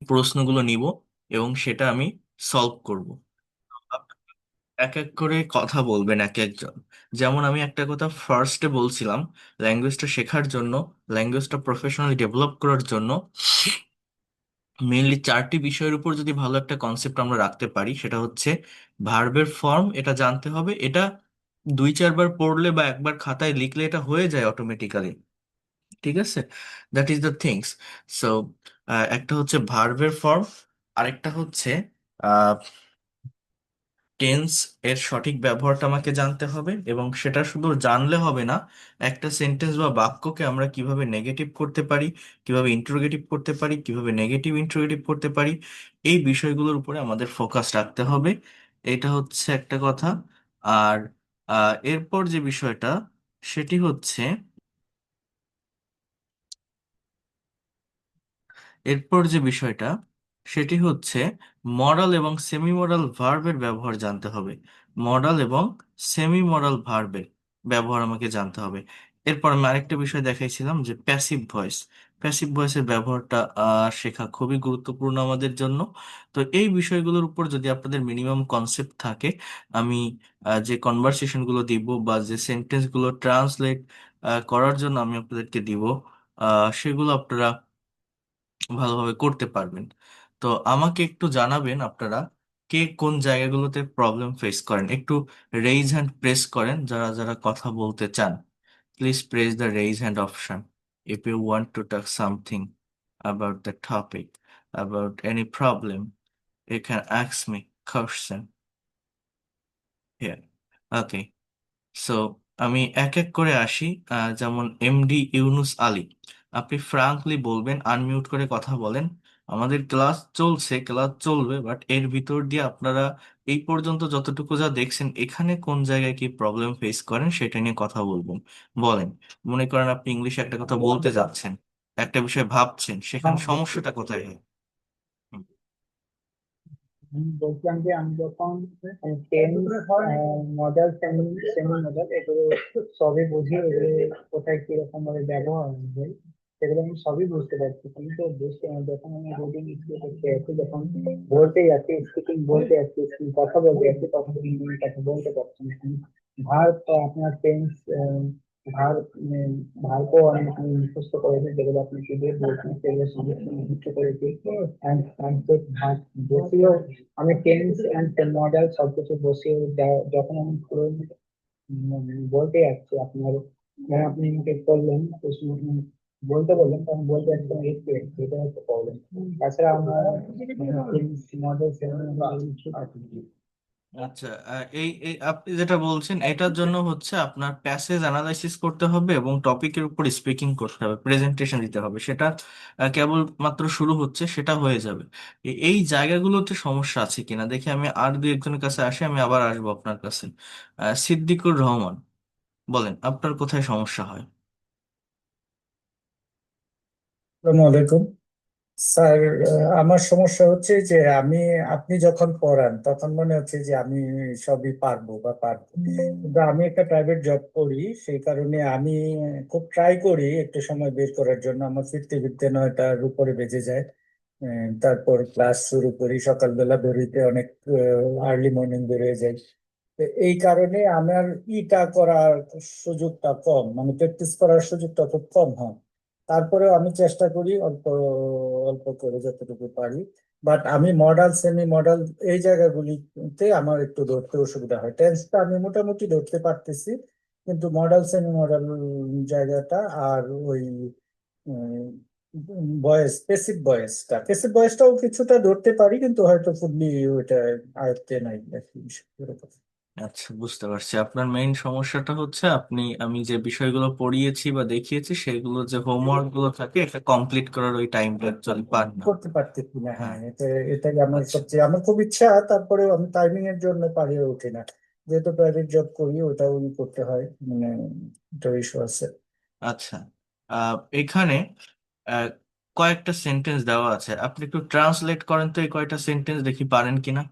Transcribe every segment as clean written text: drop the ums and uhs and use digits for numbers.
প্রশ্নগুলো নিব এবং সেটা আমি সলভ করব। এক এক করে কথা বলবেন এক একজন। যেমন আমি একটা কথা ফার্স্টে বলছিলাম, ল্যাঙ্গুয়েজটা শেখার জন্য, ল্যাঙ্গুয়েজটা প্রফেশনালি ডেভেলপ করার জন্য মেইনলি চারটি বিষয়ের উপর যদি ভালো একটা কনসেপ্ট আমরা রাখতে পারি, সেটা হচ্ছে ভার্বের ফর্ম, এটা জানতে হবে। এটা দুই চারবার পড়লে বা একবার খাতায় লিখলে এটা হয়ে যায় অটোমেটিক্যালি, ঠিক আছে? That is the things. So একটা হচ্ছে ভার্বের ফর্ম, আরেকটা হচ্ছে টেন্স এর সঠিক ব্যবহারটা আমাকে জানতে হবে, এবং সেটা শুধু জানলে হবে না, একটা সেন্টেন্স বা বাক্যকে আমরা কিভাবে নেগেটিভ করতে পারি, কিভাবে ইন্টারোগেটিভ করতে পারি, কিভাবে নেগেটিভ ইন্টারোগেটিভ করতে পারি, এই বিষয়গুলোর উপরে আমাদের ফোকাস রাখতে হবে। এটা হচ্ছে একটা কথা। আর এরপর যে বিষয়টা, সেটি হচ্ছে এরপর যে বিষয়টা সেটি হচ্ছে মডাল এবং সেমি মডাল ভার্বের ব্যবহার জানতে হবে। মডাল এবং সেমি মডাল ভার্বের ব্যবহার আমাকে জানতে হবে। এরপর আমি আরেকটা বিষয় দেখাইছিলাম যে প্যাসিভ ভয়েস। প্যাসিভ ভয়েসের ব্যবহারটা শেখা খুবই গুরুত্বপূর্ণ আমাদের জন্য। তো এই বিষয়গুলোর উপর যদি আপনাদের মিনিমাম কনসেপ্ট থাকে, আমি যে কনভারসেশনগুলো দিব বা যে সেন্টেন্সগুলো ট্রান্সলেট করার জন্য আমি আপনাদেরকে দিব, সেগুলো আপনারা ভালোভাবে করতে পারবেন। তো আমাকে একটু জানাবেন আপনারা কে কোন জায়গাগুলোতে প্রবলেম ফেস করেন। একটু রেইজ হ্যান্ড প্রেস করেন যারা যারা কথা বলতে চান। Please press the raise hand option if you want to talk something about the topic, about any problem. You can ask me question here. Okay. So আমি এক এক করে আসি। যেমন এমডি ইউনুস আলী, আপনি ফ্রাঙ্কলি বলবেন, আনমিউট করে কথা বলেন। আমাদের ক্লাস চলছে, ক্লাস চলবে, বাট এর ভিতর দিয়ে আপনারা এই পর্যন্ত যতটুকু যা দেখছেন, এখানে কোন জায়গায় কি প্রবলেম ফেস করেন সেটা নিয়ে কথা বলবেন। বলেন। মনে করেন আপনি ইংলিশে একটা কথা বলতে যাচ্ছেন, একটা বিষয় ভাবছেন, সেখানে সমস্যাটা কোথায় হয়? হুম। আমি বলছিলাম যে আমি যখন ten model semi semi model এগুলো সবই বুঝি, এগুলো কোথায় কিরকম ভাবে ব্যবহার হয় সেগুলো আমি সবই বুঝতে পারছি, কিন্তু যখন আমি রিডিং স্পিচ করতে যাচ্ছি, যখন বলতে যাচ্ছি, স্পিকিং বলতে যাচ্ছি, কথা বলতে যাচ্ছি, তখন কিন্তু আমি কথা বলতে পারছি না। ভার্ব, আপনার টেন্স, ভার্ব ভার্বও আমি মুখস্থ করেছি, যেগুলো আপনি শিখে বলছেন সেগুলো সমস্ত মুখস্থ করেছি। and ভার্ব বসিয়েও আমি টেন্স এন্ড মডেল সবকিছু বসিয়ে যখন আমি পুরো বলতে যাচ্ছি আপনার, আপনি আমাকে বললেন প্রশ্ন, বলতে বললেন, তখন বলতে যাচ্ছি তখন একটু একটু, এটা হচ্ছে প্রবলেম। তাছাড়া আমরা মডেল সেভেন মডেল আচ্ছা, এই এই আপনি যেটা বলছেন এটার জন্য হচ্ছে আপনার প্যাসেজ অ্যানালাইসিস করতে হবে এবং টপিকের উপর স্পিকিং করতে হবে, প্রেজেন্টেশন দিতে হবে। সেটা কেবল মাত্র শুরু হচ্ছে, সেটা হয়ে যাবে। এই জায়গাগুলোতে সমস্যা আছে কিনা দেখি। আমি আর দুই একজনের কাছে আসি, আমি আবার আসবো আপনার কাছে। সিদ্দিকুর রহমান, বলেন আপনার কোথায় সমস্যা হয়? আসসালামু আলাইকুম স্যার। আমার সমস্যা হচ্ছে যে আপনি যখন পড়ান তখন মনে হচ্ছে যে আমি সবই পারবো বা পারবো, কিন্তু আমি একটা প্রাইভেট জব করি, সেই কারণে আমি খুব ট্রাই করি একটু সময় বের করার জন্য। আমার ফিরতে ফিরতে 9টার উপরে বেজে যায়। তারপর ক্লাস শুরু করি সকালবেলা, বেরোইতে অনেক আর্লি মর্নিং বেরিয়ে যাই। তো এই কারণে আমার করার সুযোগটা কম, মানে প্র্যাকটিস করার সুযোগটা খুব কম হয়। তারপরেও আমি চেষ্টা করি অল্প অল্প করে যতটুকু পারি। বাট আমি মডাল সেমি মডাল এই জায়গাগুলিতে আমার একটু ধরতে অসুবিধা হয়। টেন্সটা আমি মোটামুটি ধরতে পারতেছি, কিন্তু মডাল সেমি মডাল জায়গাটা আর ওই প্যাসিভ ভয়েসটাও কিছুটা ধরতে পারি, কিন্তু হয়তো ফুললি ওইটা আয়ত্তে নাই আর কি, এরকম। আচ্ছা, বুঝতে পারছি। আপনার মেইন সমস্যাটা হচ্ছে আমি যে বিষয়গুলো পড়িয়েছি বা দেখিয়েছি সেগুলো যে হোমওয়ার্ক গুলো থাকে, এটা কমপ্লিট করার ওই টাইমটা অ্যাকচুয়ালি পান না। করতে পারতেছি না, হ্যাঁ, হ্যাঁ। এটাই আমার আচ্ছা। সবচেয়ে, আমার খুব ইচ্ছা, তারপরেও আমি টাইমিং এর জন্য পারিয়ে উঠি না। যেহেতু প্রাইভেট জব করি, ওটাও করতে হয়, মানে একটা ইস্যু আছে। আচ্ছা, এখানে আহ, কয়েকটা সেন্টেন্স দেওয়া আছে, আপনি একটু ট্রান্সলেট করেন তো এই কয়টা সেন্টেন্স, দেখি পারেন কিনা।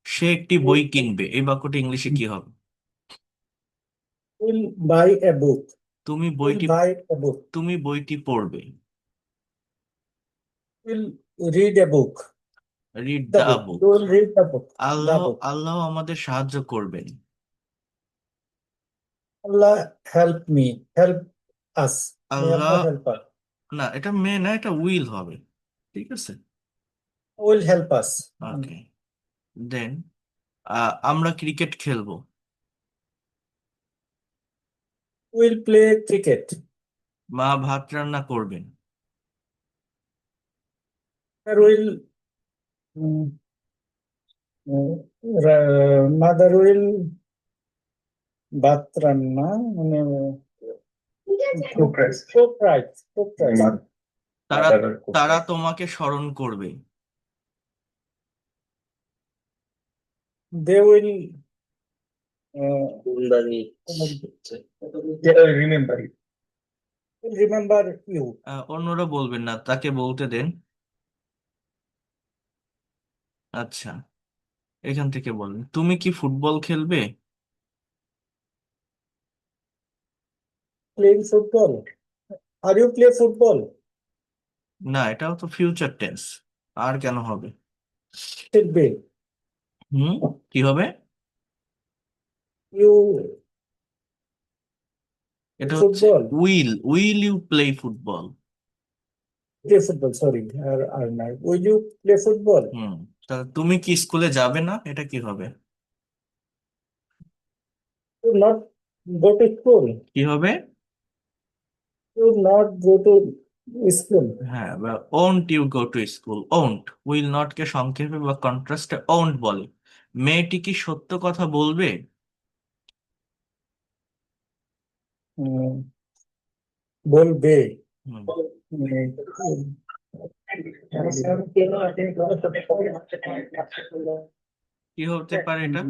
সে একটি বই কিনবে, এই বাক্যটা ইংলিশে কি হবে? উইল বাই এ বুক। তুমি উইল বইটি বাই এ বুক। তুমি বইটি পড়বে। read a book. Read The the book. Book. You will read the book. The আল্লাহ book. আল্লাহ আমাদের সাহায্য করবেন। Allah help me. Help us. May আল্লাহ, Allah help us. না এটা মে না, এটা উইল হবে। ঠিক আছে। Will help us. ওকে, দেন আমরা ক্রিকেট খেলবো। Will play cricket. মা ভাত রান্না করবেন। Or will mother will ভাত রান্না মানে cook rice. Cook rice. Cook rice. তারা Mother will cook তারা rice. তোমাকে স্মরণ করবে। They will remember you. Will remember you. অন্যরা বলবেন না, তাকে বলতে দেন। আচ্ছা, এখান থেকে বলেন, তুমি কি ফুটবল খেলবে? Playing football. Are you play football? না, এটাও তো ফিউচার টেন্স, আর কেন হবে? Should be. হুম, কি হবে? You এটা হচ্ছে football. Will will you play football. Play football. Sorry. Or not. Will you play football? হুম, তাহলে তুমি কি স্কুলে যাবে না, এটা কি হবে? You not go to school. কি হবে? You not go to school. হ্যাঁ, বা won't you go to school. Won't, will not কে সংক্ষেপে বা কন্ট্রাস্টে ওন্ট বলে। মেয়েটি কি সত্য কথা বলবে? বলবে। হুম, কি হতে পারে এটা?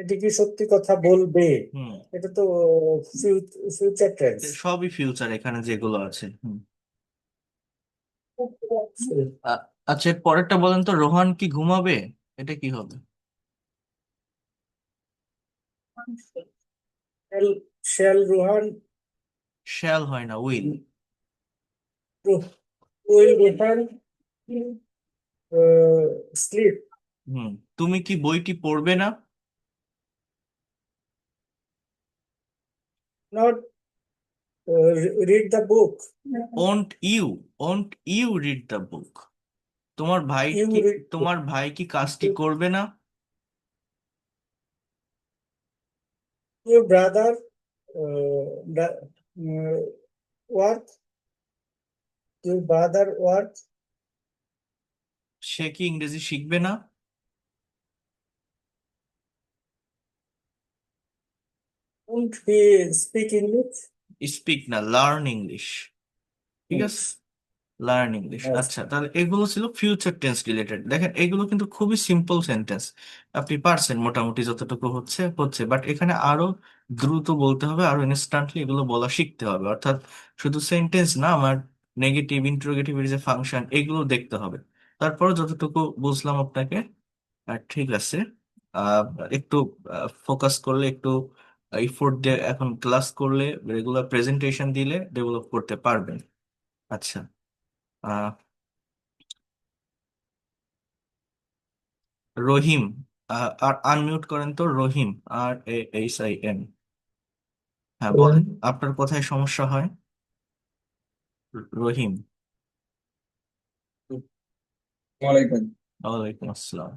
এটি কি সত্যি কথা বলবে? হুম, এটা তো ফিউচার টেন্স। সবই ফিউচার এখানে যেগুলো আছে। হুম। আ- আচ্ছা, এর পরেরটা বলেন তো, রোহান কি ঘুমাবে? এটা কি হবে? শ্যাল শ্যাল রোহান শ্যাল হয় না, উইল। উইল রোহান স্লিপ হুম, তুমি কি বইটি পড়বে না? Not read the book. Won't you won't you read the book. তোমার ভাই ইউ কি রিড তোমার ভাই কি কাজটি করবে না? Your brother work your brother work সে কি ইংরেজি শিখবে না? Won't he speak English. Speak না, লার্ন ইংলিশ। ঠিক আছে, লার্ন ইংলিশ। আচ্ছা, তাহলে এগুলো ছিল ফিউচার টেন্স রিলেটেড। দেখেন, এগুলো কিন্তু খুবই সিম্পল সেন্টেন্স, আপনি পারছেন মোটামুটি যতটুকু হচ্ছে হচ্ছে, বাট এখানে আরো দ্রুত বলতে হবে, আরো ইনস্ট্যান্টলি এগুলো বলা শিখতে হবে। অর্থাৎ শুধু সেন্টেন্স না, আমার নেগেটিভ ইন্টারোগেটিভ এর যে ফাংশন, এগুলো দেখতে হবে। তারপরে যতটুকু বুঝলাম আপনাকে, ঠিক আছে। আহ, একটু ফোকাস করলে, একটু এফোর্ট দিয়ে এখন ক্লাস করলে, রেগুলার প্রেজেন্টেশন দিলে ডেভেলপ করতে পারবেন। আচ্ছা, আহ, রহিম, আর আনমিউট করেন তো, রহিম, RAHIM। হ্যাঁ, বলেন আপনার কোথায় সমস্যা হয়? রহিম। ওয়ালাইকুম। ওয়ালাইকুম আসসালাম।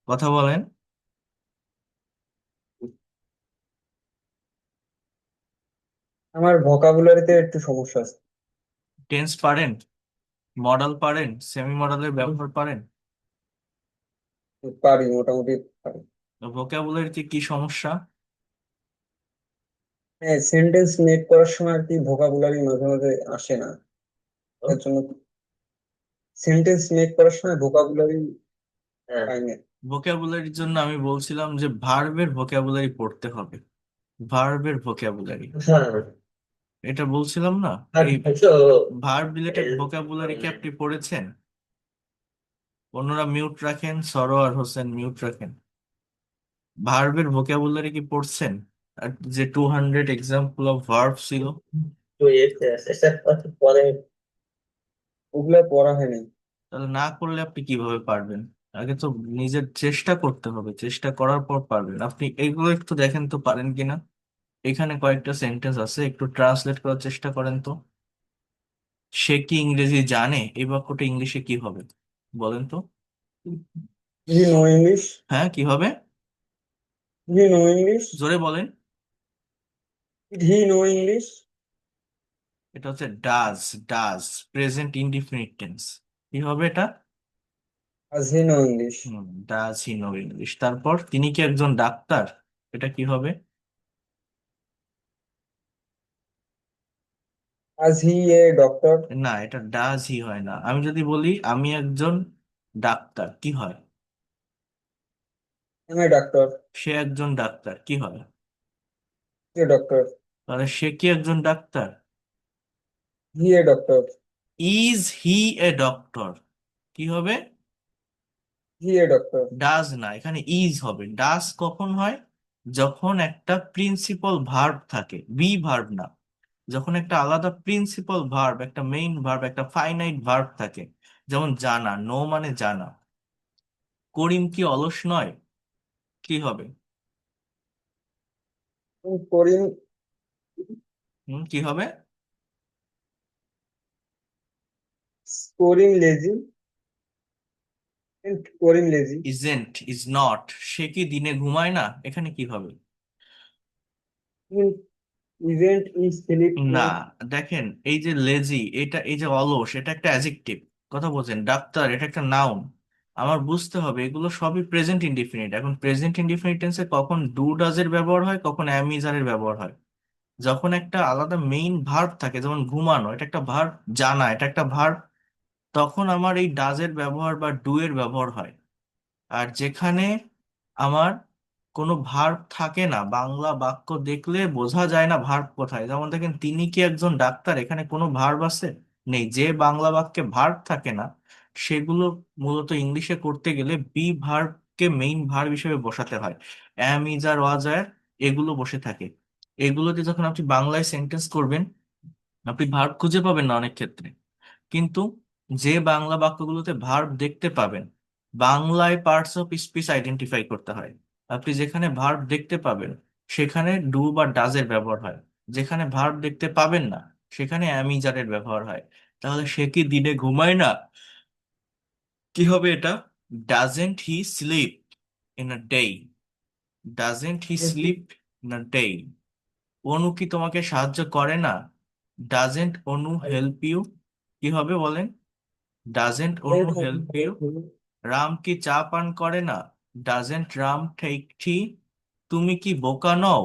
কথা বলেন। আমার ভোকাবুলারিতে একটু সমস্যা আছে। টেন্স পারেন? মডেল পারেন? সেমি মডেলের ব্যবহার পারেন? পারি, মোটামুটি পারি। ভোকাবুলারিতে কি সমস্যা? হ্যাঁ, সেন্টেন্স মেক করার সময় আর কি ভোকাবুলারি মাঝে মাঝে আসে না, তার জন্য সেন্টেন্স মেক করার সময় ভোকাবুলারি পাই না। ভোকাবুলারির জন্য আমি বলছিলাম যে ভার্বের ভোকাবুলারি পড়তে হবে। ভার্বের ভোকাবুলারি, হ্যাঁ, এটা বলছিলাম না? আর এই তো ভার্ব রিলেটেড ভোকাবুলারি কি আপনি পড়েছেন? অন্যরা মিউট রাখেন, সরোয়ার হোসেন মিউট রাখেন। ভার্বের ভোকাবুলারি কি পড়ছেন? আর যে 200 এক্সাম্পল অফ ভার্ব ছিল, তো এসে পরে ওগুলা পড়া হয়নি। তাহলে না করলে আপনি কিভাবে পারবেন? আগে তো নিজের চেষ্টা করতে হবে, চেষ্টা করার পর পারবেন। আপনি এগুলো একটু দেখেন তো পারেন কিনা। এখানে কয়েকটা সেন্টেন্স আছে, একটু ট্রান্সলেট করার চেষ্টা করেন তো। সে কি ইংরেজি জানে, এই বাক্যটা ইংলিশে কি হবে বলেন তো। He know English. হ্যাঁ, কি হবে? He know English. জোরে বলেন। He know English. এটা হচ্ছে does. Does, present indefinite tense. কি হবে এটা? আজ he know English. Does he know English. তারপর তিনি কি একজন ডাক্তার, এটা কি হবে? আজ হি এ ডক্টর। না, এটা ডাজ হি হয় না। আমি যদি বলি আমি একজন ডাক্তার, কি হয়? M a doctor. সে একজন ডাক্তার, কি হয়? A doctor. তাহলে সে কি একজন doctor? He a doctor. Is he a doctor, কি হবে? হি এ ডক্টর। ডাজ না, এখানে ইজ হবে। ডাজ কখন হয়? যখন একটা প্রিন্সিপাল ভার্ব থাকে, বি ভার্ব না। যখন একটা আলাদা প্রিন্সিপাল ভার্ব, একটা মেইন ভার্ব, একটা ফাইনাইট ভার্ব থাকে। যেমন জানা, নো মানে জানা। করিম কি অলস নয়, কি হবে? করিম। কি হবে? Karim lazy. Karim lazy. Isn't, is not. সে কি দিনে ঘুমায় না, এখানে কি হবে? ইভেন্ট ইজ স্লিপ না, নট। দেখেন এই যে লেজি, এটা এই যে অলস, এটা একটা অ্যাজেক্টিভ। কথা বলছেন, ডাক্তার এটা একটা নাউন। আমার বুঝতে হবে এগুলো সবই প্রেজেন্ট ইনডিফিনিট। এখন প্রেজেন্ট ইনডিফিনিট টেন্সে কখন ডু ডাজ এর ব্যবহার হয়, কখন অ্যাম ইজ আর এর ব্যবহার হয়। যখন একটা আলাদা মেইন ভার্ব থাকে, যেমন ঘুমানো, এটা একটা ভার্ব। জানা, এটা একটা ভার্ব। তখন আমার এই ডাজ এর ব্যবহার বা ডু এর ব্যবহার হয়। আর যেখানে আমার কোনো ভার্ব থাকে না, বাংলা বাক্য দেখলে বোঝা যায় না ভার্ব কোথায়। যেমন দেখেন, তিনি কি একজন ডাক্তার, এখানে কোনো ভার্ব আছে? নেই। যে বাংলা বাক্যে ভার্ব থাকে না, সেগুলো মূলত ইংলিশে করতে গেলে বি ভার্বকে মেইন ভার্ব হিসেবে বসাতে হয়। অ্যাম, ইজ আর, ওয়াজ আর, এগুলো বসে থাকে। এগুলোতে যখন আপনি বাংলায় সেন্টেন্স করবেন, আপনি ভার্ব খুঁজে পাবেন না অনেক ক্ষেত্রে। কিন্তু যে বাংলা বাক্যগুলোতে ভার্ব দেখতে পাবেন, বাংলায় পার্টস অফ স্পিচ আইডেন্টিফাই করতে হয়। আপনি যেখানে ভার্ব দেখতে পাবেন, সেখানে ডু বা ডাজের ব্যবহার হয়। যেখানে ভার্ব দেখতে পাবেন না, সেখানে অ্যামিজারের ব্যবহার হয়। তাহলে সে কি দিনে ঘুমায় না, কি হবে এটা? Doesn't he sleep in a day. Doesn't he sleep in a day. Anu কি তোমাকে সাহায্য করে না? ডাজেন্ট অনু হেল্প ইউ, কি হবে বলেন? Doesn't Anu help you. Ram কি চা পান করে না? Doesn't Ram take tea. তুমি কি বোকা নও?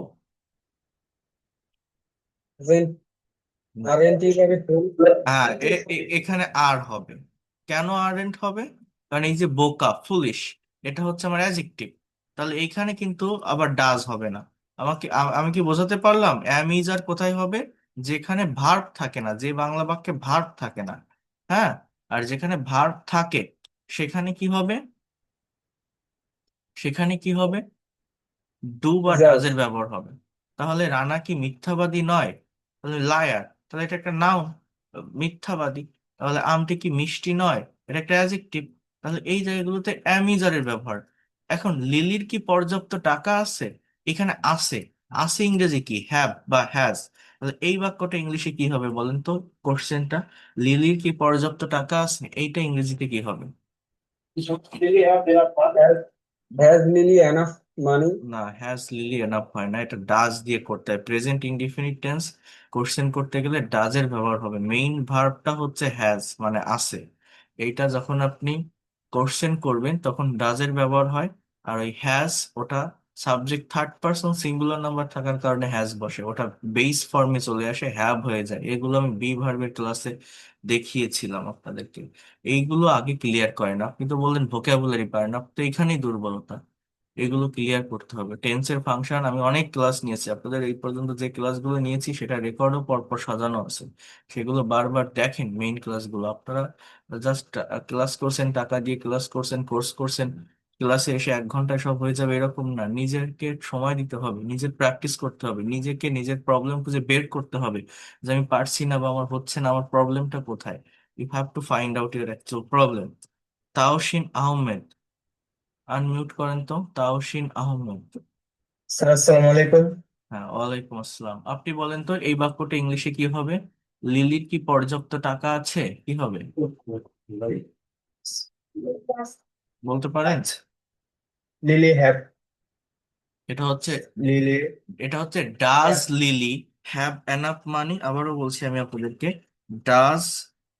আর এন টি ভাবে হ্যাঁ, এখানে আর হবে। কেন আরেন্ট হবে? কারণ এই যে বোকা, ফুলিশ, এটা হচ্ছে আমার অ্যাজেক্টিভ। তাহলে এইখানে কিন্তু আবার ডাজ হবে না। আমি কি বোঝাতে পারলাম? অ্যাম ইজ আর কোথায় হবে? যেখানে ভার্ব থাকে না, যে বাংলা বাক্যে ভার্ব থাকে না। হ্যাঁ। আর যেখানে ভার্ব থাকে, সেখানে কি হবে? সেখানে কি হবে? ডু বা ইজাজ। ডাজের ব্যবহার হবে। তাহলে রানা কি মিথ্যাবাদী নয়? তাহলে লায়ার, তাহলে এটা একটা নাউন, মিথ্যাবাদী। তাহলে আমটি কি মিষ্টি নয়? এটা একটা অ্যাজেক্টিভ। তাহলে এই জায়গাগুলোতে অ্যামিজারের ব্যবহার। এখন লিলির কি পর্যাপ্ত টাকা আছে, এখানে আছে। আছে ইংরেজি কি, হ্যাভ বা হ্যাজ। তাহলে এই বাক্যটা ইংলিশে কি হবে বলেন তো? কোশ্চেনটা, লিলির কি পর্যাপ্ত টাকা আছে, এইটা ইংরেজিতে কি হবে? Has lily enough money. না, হ্যাজ লিলি এনাফ হয় না, এটা ডাজ দিয়ে করতে হয়। প্রেজেন্ট ইনডিফিনিট টেন্স কোশ্চেন করতে গেলে ডাজের ব্যবহার হবে। মেইন ভার্বটা হচ্ছে হ্যাজ, মানে আছে। এইটা যখন আপনি কোশ্চেন করবেন তখন ডাজের ব্যবহার হয়। আর ওই হ্যাজ, ওটা subject third person singular number থাকার কারণে হ্যাজ বসে, ওটা বেস ফর্মে চলে আসে, হ্যাভ হয়ে যায়। এগুলো আমি বি ভার্বের ক্লাসে দেখিয়েছিলাম আপনাদেরকে। এইগুলো আগে ক্লিয়ার করেন। আপনি তো বললেন ভোকাবুলারি পারেন, আপনি তো এখানেই দুর্বলতা। এগুলো ক্লিয়ার করতে হবে। টেন্সের ফাংশন আমি অনেক ক্লাস নিয়েছি, আপনাদের এই পর্যন্ত যে ক্লাসগুলো নিয়েছি সেটা রেকর্ডও পরপর সাজানো আছে। সেগুলো বারবার দেখেন, মেইন ক্লাসগুলো। আপনারা জাস্ট ক্লাস করছেন, টাকা দিয়ে ক্লাস করছেন, কোর্স করছেন, ক্লাসে এসে 1 ঘন্টায় সব হয়ে যাবে এরকম না, নিজেকে সময় দিতে হবে, নিজের প্র্যাকটিস করতে হবে, নিজেকে নিজের প্রবলেম খুঁজে বের করতে হবে যে আমি পারছি না বা আমার হচ্ছে না, আমার প্রবলেমটা কোথায়। You have to find out your actual problem. Taoshin Ahmed, unmute করেন তো, তাওশিন আহমেদ। স্যার আসসালামু আলাইকুম। হ্যাঁ, ওয়ালাইকুম আসসালাম। আপনি বলেন তো এই বাক্যটা ইংলিশে কি হবে? লিলির কি পর্যাপ্ত টাকা আছে, কি হবে? বলতে পারেন? লিলি হ্যাভ এটা হচ্ছে lily does Lily have enough মানি। আবারও বলছি আমি আপনাদেরকে, ডাজ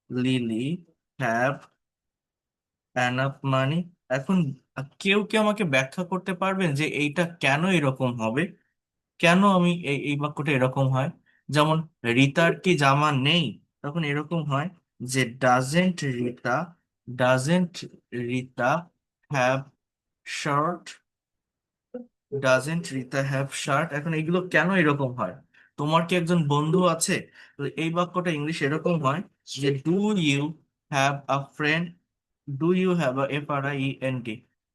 লিলি হ্যাভ এনাফ মানি। এখন কেউ কি আমাকে ব্যাখ্যা করতে পারবেন যে এইটা কেন এরকম হবে? কেন আমি এই বাক্যটা এরকম হয়? যেমন রিতার কি জামা নেই, তখন এরকম হয় যে doesn't Rita have shirt, doesn't Rita have shirt. এখন এগুলো কেন এরকম হয়? তোমার কি একজন বন্ধু আছে? তো এই বাক্যটা ইংলিশ এরকম হয় যে do you have a friend, do you have a FRIEND।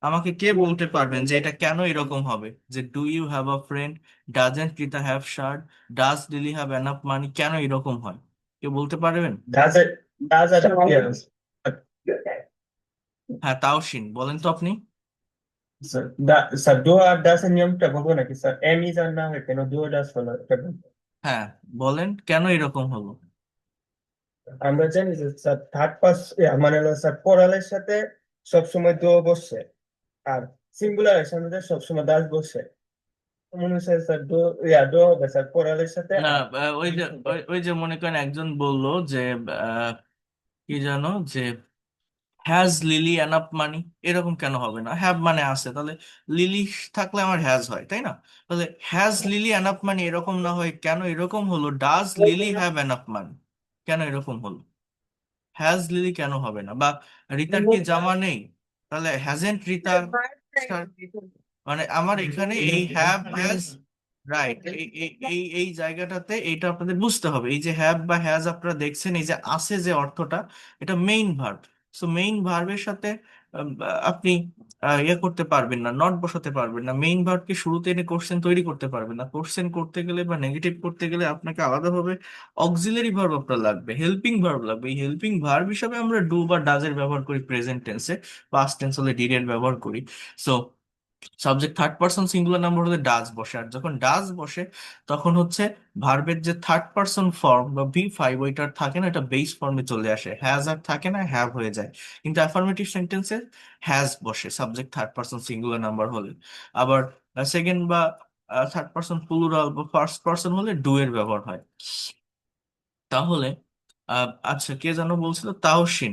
আমাকে কে বলতে পারবেন যে এটা কেন এরকম হবে, যে do you have a friend, doesn't Rita have shirt, does Lily have enough money, কেন এরকম হয়? কেউ বলতে পারবেন? ডাজ আর appearance. হ্যাঁ, তাওশিন বলেন তো আপনি। স্যার ডু আর ডাস এর নিয়মটা বলবো নাকি স্যার? এম ইজ আর না হয় কেন ডু আর ডাস হলো এটা বলবো। হ্যাঁ, বলেন কেন এরকম হলো। আমরা জানি যে স্যার থার্ড পার্স মানে হলো স্যার পরালের সাথে সবসময় ডু বসে, আর সিঙ্গুলারের সাথে সবসময় ডাস বসে। মনে হয় স্যার ডু ডু হবে স্যার পরালের সাথে না, আর ওই যে মনে করেন একজন বলল যে আহ, কি জানো, যে হ্যাজ লিলি এনাফ মানি, এরকম কেন হবে না? হ্যাভ মানে আছে, তাহলে লিলি থাকলে আমার হ্যাজ হয়, তাই না? তাহলে হ্যাজ লিলি এনাফ মানি এরকম না হয় কেন এরকম হলো does Lily have enough money, কেন এরকম হলো? হ্যাজ লিলি কেন হবে না? বা রিতার কি জামা নেই, তাহলে হ্যাজেন্ট রিতা, মানে আমার এখানে এই হ্যাভ হ্যাজ, রাইট, এই এই এই এই জায়গাটাতে এইটা আপনাদের বুঝতে হবে। এই যে হ্যাভ বা হ্যাজ আপনারা দেখছেন, এই যে আছে যে অর্থটা, এটা মেইন ভার্ব। সো মেইন ভার্বের সাথে আম, আপনি ইয়ে করতে পারবেন না, নট বসাতে পারবেন না। মেইন ভার্বকে শুরুতে এনে কোশ্চেন তৈরি করতে পারবেন না। কোশ্চেন করতে গেলে বা নেগেটিভ করতে গেলে আপনাকে আলাদাভাবে অক্সিলারি ভার্ব আপনার লাগবে, হেল্পিং ভার্ব লাগবে। এই হেল্পিং ভার্ব হিসাবে আমরা ডু বা ডাজের ব্যবহার করি প্রেজেন্ট টেন্সে, পাস্ট টেন্স হলে ডিড এর ব্যবহার করি। So subject third person singular number হলে ডাজ বসে, আর যখন ডাজ বসে তখন হচ্ছে ভার্বের যে থার্ড পারসন ফর্ম বা V5 ওইটার থাকে না, এটা বেস ফর্মে চলে আসে, হ্যাজ আর থাকে না, হ্যাভ হয়ে যায়। কিন্তু অ্যাফার্মেটিভ সেন্টেন্সে হ্যাজ বসে subject third person singular number হলে। আবার সেকেন্ড বা থার্ড পারসন প্লুরাল বা ফার্স্ট পারসন হলে ডু এর ব্যবহার হয়। তাহলে আচ্ছা, কে যেন বলছিল, তাওশিন।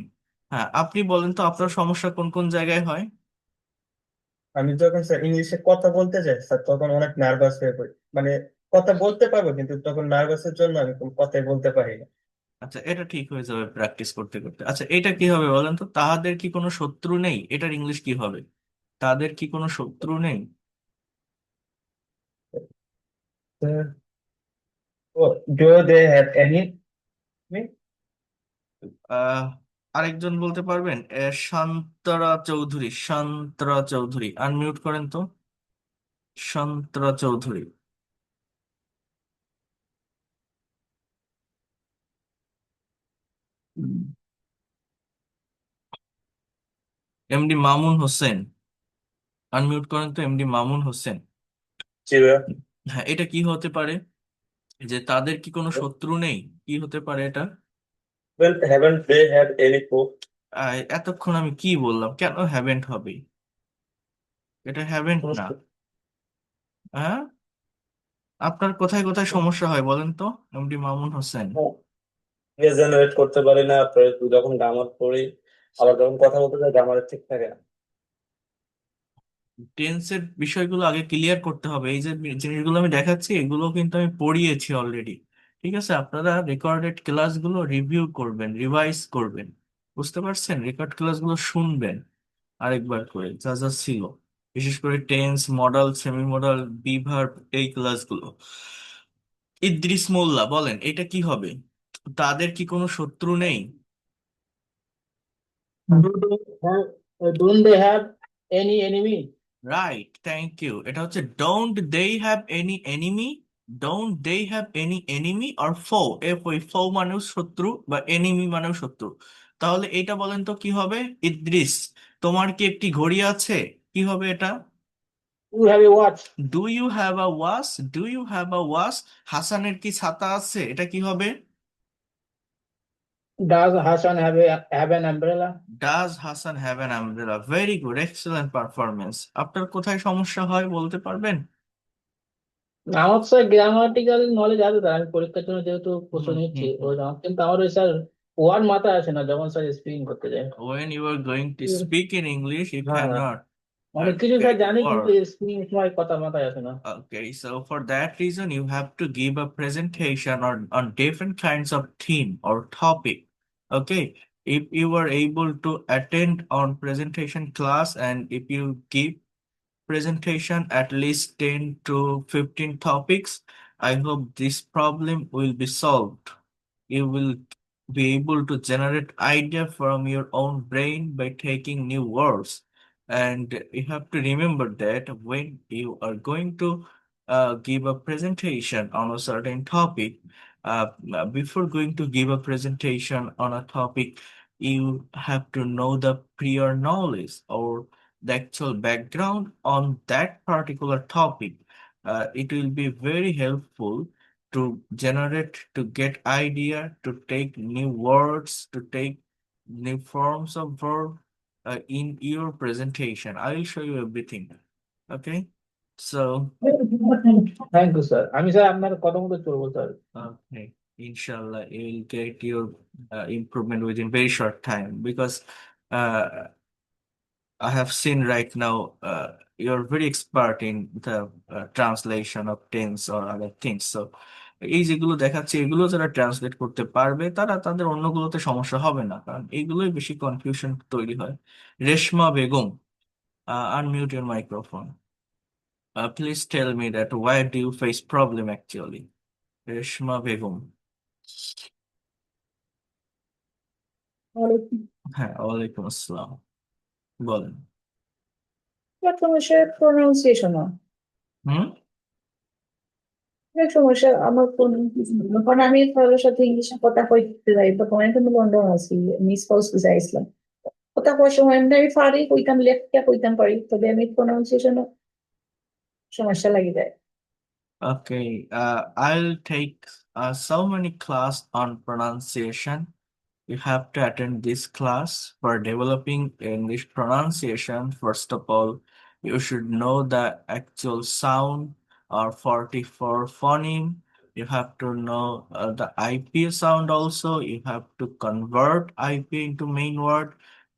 হ্যাঁ, আপনি বলেন তো আপনার সমস্যা কোন কোন জায়গায় হয়? আমি যখন স্যার ইংলিশে কথা বলতে যাই স্যার তখন অনেক নার্ভাস হয়ে পড়ি, মানে কথা বলতে পারবো কিন্তু তখন নার্ভাসের জন্য আমি কোনো কথাই বলতে পারি না। আচ্ছা, এটা ঠিক হয়ে যাবে প্র্যাকটিস করতে করতে। আচ্ছা, এটা কি হবে বলেন তো, তাহাদের কি কোনো শত্রু নেই, এটার ইংলিশ কি হবে? তাদের কি কোনো শত্রু নেই? Do they have any? আহ আরেকজন বলতে পারবেন? শান্তরা চৌধুরী, শান্তরা চৌধুরী, আনমিউট করেন তো, শান্তরা চৌধুরী। MD মামুন হোসেন, আনমিউট করেন তো, MD মামুন হোসেন। জি ভাইয়া। হ্যাঁ, এটা কি হতে পারে, যে তাদের কি কোনো শত্রু নেই, কি হতে পারে এটা? Well, haven't they had any proof? এতক্ষণ আমি কি বললাম, কেন হ্যাভেন্ট হবে? এটা হ্যাভেন্ট না। হ্যাঁ, আপনার কোথায় কোথায় সমস্যা হয় বলেন তো, MD মামুন হোসেন? জেনারেট করতে পারি না, তারপরে যখন গ্রামার পড়ি আবার যখন কথা বলতে যাই গ্রামার ঠিক থাকে না। টেন্সের বিষয়গুলো আগে ক্লিয়ার করতে হবে। এই যে জিনিসগুলো আমি দেখাচ্ছি এগুলো কিন্তু আমি পড়িয়েছি অলরেডি। ঠিক আছে, আপনারা রেকর্ডেড ক্লাসগুলো রিভিউ করবেন, রিভাইজ করবেন, বুঝতে পারছেন? রেকর্ড ক্লাসগুলো শুনবেন আরেকবার করে, যা যা ছিল, বিশেষ করে tense, modal, semi modal, be verb, এই ক্লাসগুলো। ইদ্রিস মোল্লা বলেন এটা কি হবে? তাদের কি কোনো শত্রু নেই? Do they have, don't they have any enemy? Right, thank you. এটা হচ্ছে don't they have any enemy. Don't they have any enemy or foe, F ওই ফো মানেও শত্রু বা এনিমি মানেও শত্রু। তাহলে এটা বলেন তো কি হবে? ইদ্রিস, তোমার কি একটি ঘড়ি আছে? কি হবে এটা? You have a watch. Do you have a watch? Do you have a watch? হাসানের কি ছাতা আছে? এটা কি হবে? Does Hassan have an umbrella? Does Hasan have an umbrella? Very good, excellent performance. আপনার কোথায় সমস্যা হয় বলতে পারবেন? আমার স্যার গ্রামাটিক্যাল নলেজ আছে স্যার, আমি পরীক্ষার জন্য যেহেতু প্রশ্ন হুম নিচ্ছি হুম হুম। ওই জন্য, কিন্তু আমার ওই স্যার ওয়ার্ড মাথায় আসে না যখন স্যার স্পিকিং করতে যায়। When you are going to speak in English, you হ্যাঁ, cannot অনেক কিছু স্যার get জানি কিন্তু word. স্পিকিং সময় কথা মাথায় আসে না। Okay, so for that reason, you have to give a presentation on different kinds of theme or topic. Okay, if you are able to attend on presentation class and if you give presentation at least 10 to 15 topics, I hope this problem will be solved. You will be able to generate idea from your own brain by taking new words. And you have to remember that when you are going to give a presentation on a certain topic, uh, before going to give a presentation on a topic, you have to know the prior knowledge or the actual background on that particular topic. It will be very helpful to generate, to get idea, to take new words, to take new forms of verb in your presentation. I will show you everything. Okay. So, thank you sir, আমি sir আপনার কথা মতো চলবো sir. okay, inshallah, you will get your improvement within very short time because uh, I have seen right now you're very expert in the translation of tense or other things. So এই যেগুলো দেখাচ্ছে এগুলো যারা translate করতে পারবে তারা তাদের অন্যগুলোতে সমস্যা হবে না, কারণ এগুলোই বেশি কনফিউশন তৈরি হয়। Reshma Begum, unmute your microphone. Please tell me that why do you face problem actually? Reshma Begum. ওয়ালাইকুম। হ্যাঁ, ওয়ালাইকুম আসসালাম, বলেন। এক সমস্যা প্রোনাউন্সিয়েশন, হুম। এক সমস্যা আমার কারণ আমি কারোর সাথে ইংলিশে কথা কইতে যাই তখন আমি কিন্তু লন্ডন আছি, আমি স্পাউস ভিসা আইছিলাম। কথা কওয়ার সময় এমনি আমি পারি কইতাম, লেখতে কইতাম পারি, তবে আমি প্রোনাউন্সিয়েশন সমস্যা লাগি যায়। Okay, I'll take so many class on pronunciation. You have to attend this class for developing English pronunciation. First of all, you should know the actual sound or 44 phoneme. You have to know the IP sound also. You have to convert IP into main word.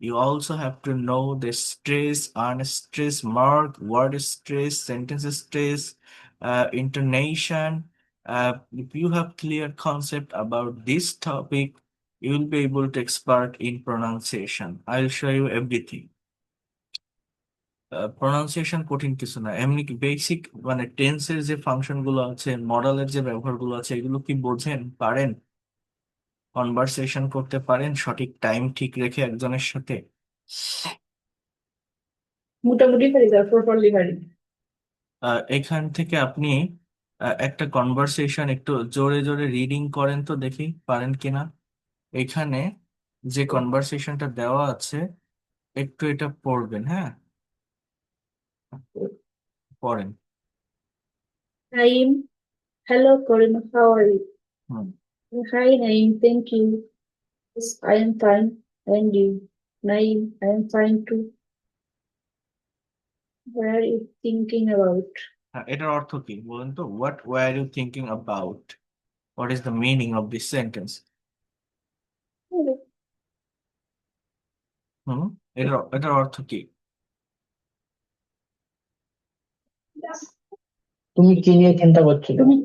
You also have to know the stress, unstress mark, word stress, sentence stress, intonation. If you have clear concept about this topic, you will be able to expert in pronunciation. I'll show you everything. Pronunciation কঠিন কিছু না, এমনি basic মানে টেন্সের যে function গুলো আছে, মডেলের যে ব্যবহার গুলো আছে, এগুলো কি বোঝেন? পারেন? কনভারসেশন করতে পারেন সঠিক টাইম ঠিক রেখে একজনের সাথে? মোটামুটি পারি, তার প্রপারলি পারি। এখান থেকে আপনি একটা কনভারসেশন একটু জোরে জোরে রিডিং করেন তো দেখি পারেন কিনা। এখানে যে কনভারসেশনটা দেওয়া আছে একটু এটা পড়বেন, হ্যাঁ? পড়েন। Naim, hello Karim, how are you? Hmm. Hi Naim, thank you, I am fine, and you? Naim, I am fine too. What are you thinking about? হ্যাঁ, এটার অর্থ কি বলেন তো? What were you thinking about? What is the meaning of this sentence? হুম, এটার অর্থ কি? তুমি কি নিয়ে চিন্তা করছো? তুমি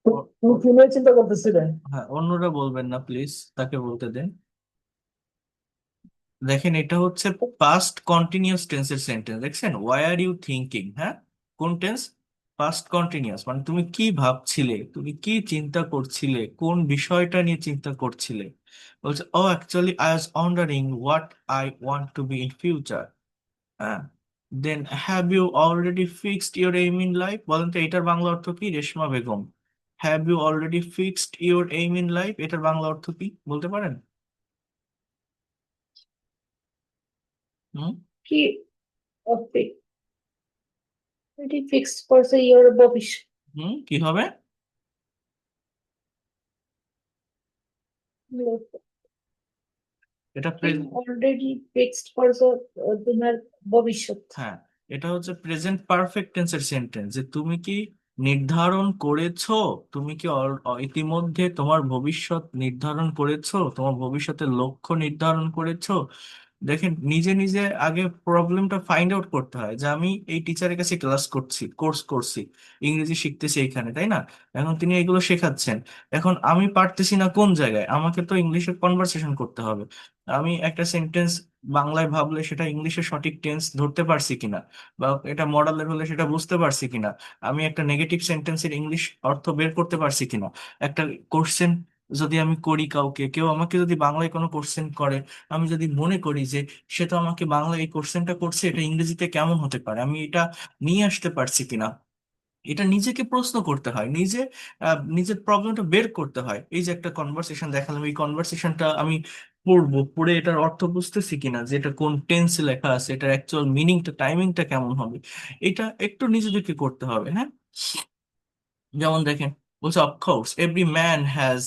ও- তুমি ও- কি নিয়ে চিন্তা করতেছিলে? হ্যাঁ, অন্যরা বলবেন না প্লিজ, তাকে বলতে দেন। দেখেন, এটা হচ্ছে পাস্ট কন্টিনিউয়াস টেন্সের সেন্টেন্স, দেখছেন? ওয়াই আর ইউ থিঙ্কিং, হ্যাঁ? কোন টেন্স? পাস্ট কন্টিনিউয়াস মানে তুমি কি ভাবছিলে, তুমি কি চিন্তা করছিলে, কোন বিষয়টা নিয়ে চিন্তা করছিলে। বলছে ও actually I was wondering what I want to be in future. হ্যাঁ, then have you already fixed your aim in life, বলেন তো এটার বাংলা অর্থ কি Reshma Begum? Have you already fixed your aim in life, এটার বাংলা অর্থ কি বলতে পারেন? হুম কি অলরেডি ফিক্সড করছে ইওর ভবিষ্যৎ। কি হবে? এটা অলরেডি ফিক্সড করছো তোমার ভবিষ্যৎ। হ্যাঁ, এটা হচ্ছে প্রেজেন্ট পারফেক্ট টেন্সের সেন্টেন্স, যে তুমি কি নির্ধারণ করেছো, তুমি কি ইতিমধ্যে তোমার ভবিষ্যৎ নির্ধারণ করেছো, তোমার ভবিষ্যতের লক্ষ্য নির্ধারণ করেছো। দেখেন, নিজে নিজে আগে প্রবলেমটা ফাইন্ড আউট করতে হয়, যে আমি এই টিচারের কাছে ক্লাস করছি, কোর্স করছি, ইংরেজি শিখতেছি এইখানে, তাই না? এখন তিনি এগুলো শেখাচ্ছেন, এখন আমি পারতেছি না কোন জায়গায়, আমাকে তো ইংলিশে কনভারসেশন করতে হবে। আমি একটা সেন্টেন্স বাংলায় ভাবলে সেটা ইংলিশে সঠিক টেন্স ধরতে পারছি কিনা, বা এটা মডালের হলে সেটা বুঝতে পারছি কিনা, আমি একটা নেগেটিভ সেন্টেন্সের ইংলিশ অর্থ বের করতে পারছি কিনা, একটা কোশ্চেন যদি আমি করি, কাউকে কেউ আমাকে যদি বাংলায় কোনো কোশ্চেন করে, আমি যদি মনে করি যে সে তো আমাকে বাংলায় এই কোশ্চেনটা করছে, এটা ইংরেজিতে কেমন হতে পারে, আমি এটা নিয়ে আসতে পারছি কিনা, এটা নিজেকে প্রশ্ন করতে হয়, নিজের প্রবলেমটা বের করতে হয়। এই যে একটা কনভারসেশন দেখালাম, এই কনভারসেশনটা আমি পড়বো, পড়ে এটার অর্থ বুঝতেছি কিনা, যে এটা কোন টেন্সে লেখা আছে, এটার অ্যাকচুয়াল মিনিংটা, টাইমিংটা কেমন হবে, এটা একটু নিজেদেরকে করতে হবে। হ্যাঁ, যেমন দেখেন, বলছে of course every man has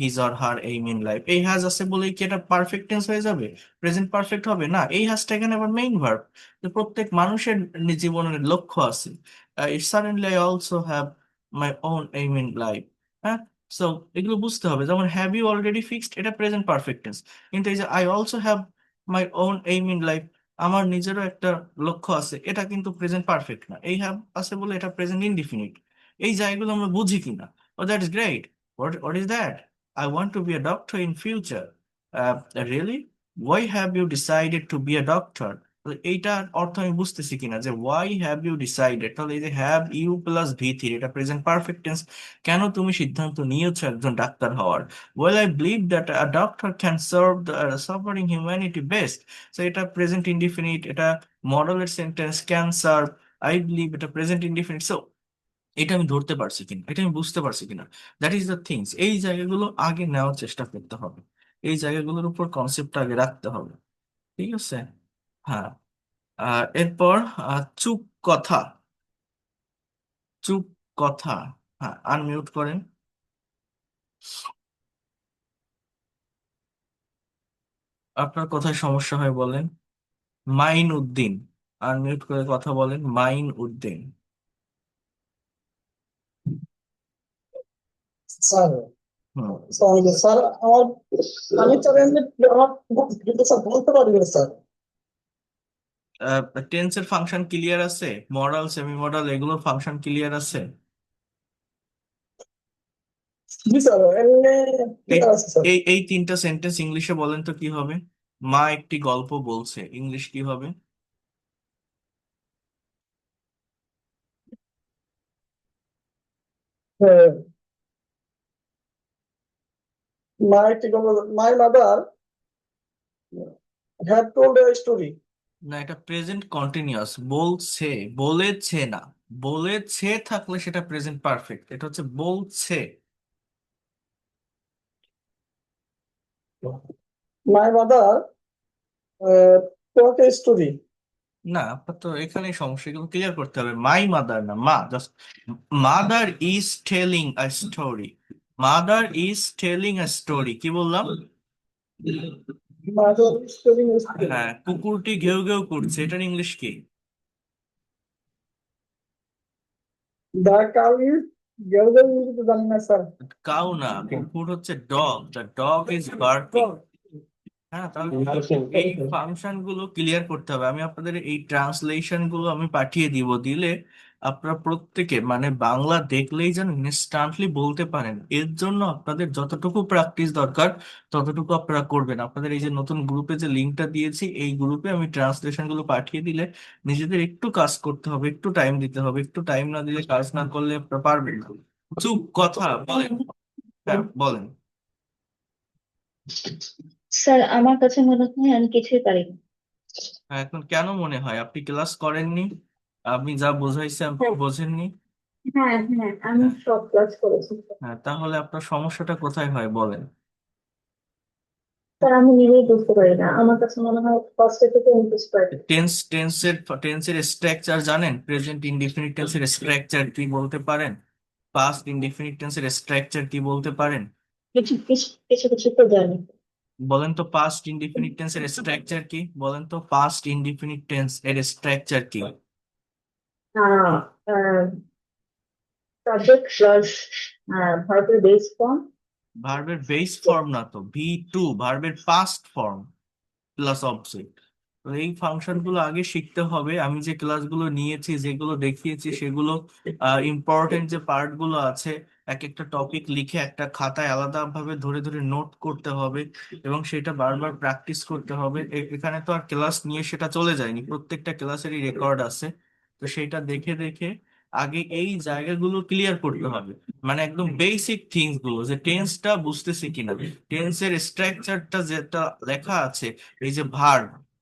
his or her aim in life, এই হ্যাজ আছে বলেই কি এটা পারফেক্ট টেন্স হয়ে যাবে, প্রেজেন্ট পারফেক্ট হবে না? এই হ্যাজটা এখানে আবার মেইন ভার্ব, যে প্রত্যেক মানুষের জীবনের লক্ষ্য আছে। Suddenly I also have my own aim in life. হ্যাঁ, সো এগুলো বুঝতে হবে। যেমন হ্যাভ ইউ অলরেডি ফিক্সড, এটা প্রেজেন্ট পারফেক্ট টেন্স, কিন্তু এই যে I also have my own aim in life, আমার নিজেরও একটা লক্ষ্য আছে, এটা কিন্তু প্রেজেন্ট পারফেক্ট না, এই হ্যাভ আছে বলে এটা প্রেজেন্ট ইনডিফিনিট। এই জায়গাগুলো আমরা বুঝি কিনা। Oh that is great, what is that, I want to be a doctor in future. Really, why have you decided to be a doctor, এইটার অর্থ আমি বুঝতেছি কিনা, যে ওয়াই হ্যাভ ইউ ডিসাইডেড, তাহলে এই যে have you plus V three, এটা প্রেজেন্ট পারফেক্ট টেন্স, কেন তুমি সিদ্ধান্ত নিয়েছো একজন ডাক্তার হওয়ার। Well I believe that a doctor can serve the suffering humanity best, তো এটা প্রেজেন্ট ইনডিফিনিট, এটা মডেলের sentence, can serve, I believe, এটা প্রেজেন্ট ইনডিফিনিট। সো এটা আমি ধরতে পারছি কিনা, এটা আমি বুঝতে পারছি কিনা, দ্যাট ইজ দ্য থিংস। এই জায়গাগুলো আগে নেওয়ার চেষ্টা করতে হবে, এই জায়গাগুলোর উপর কনসেপ্ট আগে রাখতে হবে। ঠিক আছে? হ্যাঁ। এরপর চুপ কথা, চুপ কথা। হ্যাঁ, আনমিউট করেন। আপনার কোথায় সমস্যা হয় বলেন। মাইন উদ্দিন, আনমিউট করে কথা বলেন, মাইন উদ্দিন। স্যার হুম। স্যার আমার আমি তো এমনি আমার কিন্তু স্যার বলতে পারি না স্যার। টেন্সের ফাংশন ক্লিয়ার আছে, মডাল সেমি মডাল এগুলোর ফাংশন ক্লিয়ার আছে? জি স্যার এমনি এই ঠিক আছে স্যার। এই এই তিনটা সেন্টেন্স ইংলিশে বলেন তো কি হবে। মা একটি গল্প বলছে, ইংলিশ কি হবে? হ্যাঁ, মাই ঠিক my mother have told a story. না, এটা প্রেজেন্ট কন্টিনিউয়াস, বলছে, বলেছে না, বলেছে থাকলে সেটা প্রেজেন্ট পারফেক্ট, এটা হচ্ছে বলছে। My mother told a story. না, আপনার তো এখানেই সমস্যা, এগুলো ক্লিয়ার করতে হবে। মাই মাদার না, মা, just mother is telling a story, mother is telling a story, কি বললাম? Mother story. হ্যাঁ, কুকুরটি ঘেউ ঘেউ করছে, এটার ইংলিশ কি? দা কাউ ইজ গেল তো জানি না স্যার। কাউ না, কুকুর হচ্ছে dog, the dog is barking. হ্যাঁ, তাহলে এই ফাংশন গুলো ক্লিয়ার করতে হবে। আমি আপনাদের এই ট্রান্সলেশন গুলো আমি পাঠিয়ে দিব, দিলে আপনারা প্রত্যেকে মানে বাংলা দেখলেই যেন ইনস্ট্যান্টলি বলতে পারেন, এর জন্য আপনাদের যতটুকু প্র্যাকটিস দরকার ততটুকু আপনারা করবেন। আপনাদের এই যে নতুন গ্রুপে যে লিঙ্কটা দিয়েছি, এই গ্রুপে আমি ট্রান্সলেশন গুলো পাঠিয়ে দিলে নিজেদের একটু কাজ করতে হবে, একটু টাইম দিতে হবে। একটু টাইম না দিলে, কাজ না করলে আপনারা পারবেন না। চুপ, কথা বলেন। হ্যাঁ বলেন। স্যার আমার কাছে মনে হয় আমি কিছুই পারি না। এখন কেন মনে হয় আপনি ক্লাস করেননি? আপনি যা বোঝাইছে আপনি বোঝেননি? হ্যাঁ হ্যাঁ, আমি হ্যাঁ। সব ক্লাস করেছি। হ্যাঁ, তাহলে আপনার সমস্যাটা কোথায় হয় বলেন। স্যার আমি নিজেই বুঝতে পারি না, আমার কাছে মনে হয় ফার্স্ট থেকে আমি কিছু পারি না। টেন্সের স্ট্রাকচার জানেন? প্রেজেন্ট ইনডিফিনিট টেন্সের স্ট্রাকচার কি বলতে পারেন? পাস্ট ইনডিফিনিট টেন্সের স্ট্রাকচার কি বলতে পারেন? কিছু কিছু কিছু কিছু তো জানি। বলেন তো পাস্ট ইনডিফিনিট টেন্সের স্ট্রাকচার কি? বলেন তো পাস্ট ইনডিফিনিট টেন্স এর স্ট্রাকচার কি? সাবজেক্ট প্লাস ভার্বের বেস ফর্ম। ভার্বের বেস ফর্ম না তো, V2, ভার্বের পাস্ট ফর্ম প্লাস অবজেক্ট। তো এই ফাংশন গুলো আগে শিখতে হবে। আমি যে ক্লাসগুলো নিয়েছি, যেগুলো দেখিয়েছি, সেগুলো ইম্পর্টেন্ট যে পার্ট গুলো আছে, এক একটা টপিক লিখে একটা খাতায় আলাদা ভাবে ধরে ধরে নোট করতে হবে এবং সেটা বারবার প্র্যাকটিস করতে হবে। এখানে তো আর ক্লাস নিয়ে সেটা চলে যায়নি, প্রত্যেকটা ক্লাসেরই রেকর্ড আছে। তো সেটা দেখে দেখে আগে এই জায়গাগুলো ক্লিয়ার করতে হবে। মানে একদম বেসিক থিংস গুলো, যে টেন্সটা বুঝতেছি কিনা, টেন্সের স্ট্রাকচারটা যেটা লেখা আছে, এই যে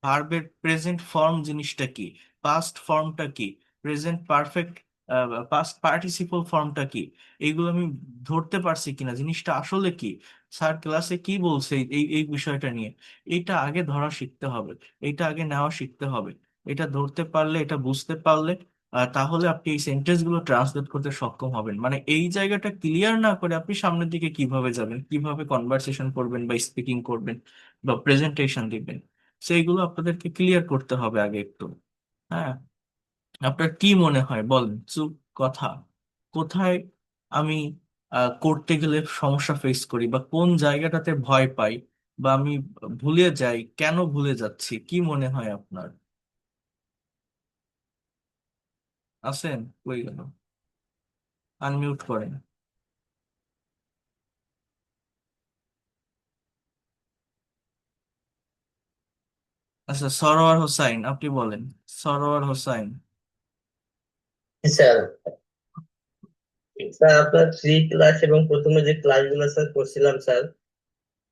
ভার্বের প্রেজেন্ট ফর্ম জিনিসটা কি, পাস্ট ফর্মটা কি, প্রেজেন্ট পারফেক্ট পাস্ট পার্টিসিপল ফর্মটা কি, এইগুলো আমি ধরতে পারছি কিনা, জিনিসটা আসলে কি, স্যার ক্লাসে কি বলছে এই এই বিষয়টা নিয়ে, এটা আগে ধরা শিখতে হবে, এটা আগে নেওয়া শিখতে হবে। এটা ধরতে পারলে, এটা বুঝতে পারলে তাহলে আপনি এই সেন্টেন্স গুলো ট্রান্সলেট করতে সক্ষম হবেন। মানে এই জায়গাটা ক্লিয়ার না করে আপনি সামনের দিকে কিভাবে যাবেন, কিভাবে কনভারসেশন করবেন বা স্পিকিং করবেন বা প্রেজেন্টেশন দিবেন, সেইগুলো আপনাদেরকে ক্লিয়ার করতে হবে আগে একটু। হ্যাঁ, আপনার কি মনে হয় বলেন? চুপ, কথা। কোথায় আমি করতে গেলে সমস্যা ফেস করি, বা কোন জায়গাটাতে ভয় পাই, বা আমি ভুলে যাই, কেন ভুলে যাচ্ছি, কি মনে হয় আপনার? আছেন? কই গেল? আনমিউট করেন। আচ্ছা, সরোয়ার হোসাইন, আপনি বলেন। সরোয়ার হোসাইন। স্যার, স্যার আপনার থ্রি ক্লাস এবং প্রথমে যে ক্লাসগুলো স্যার করছিলাম স্যার,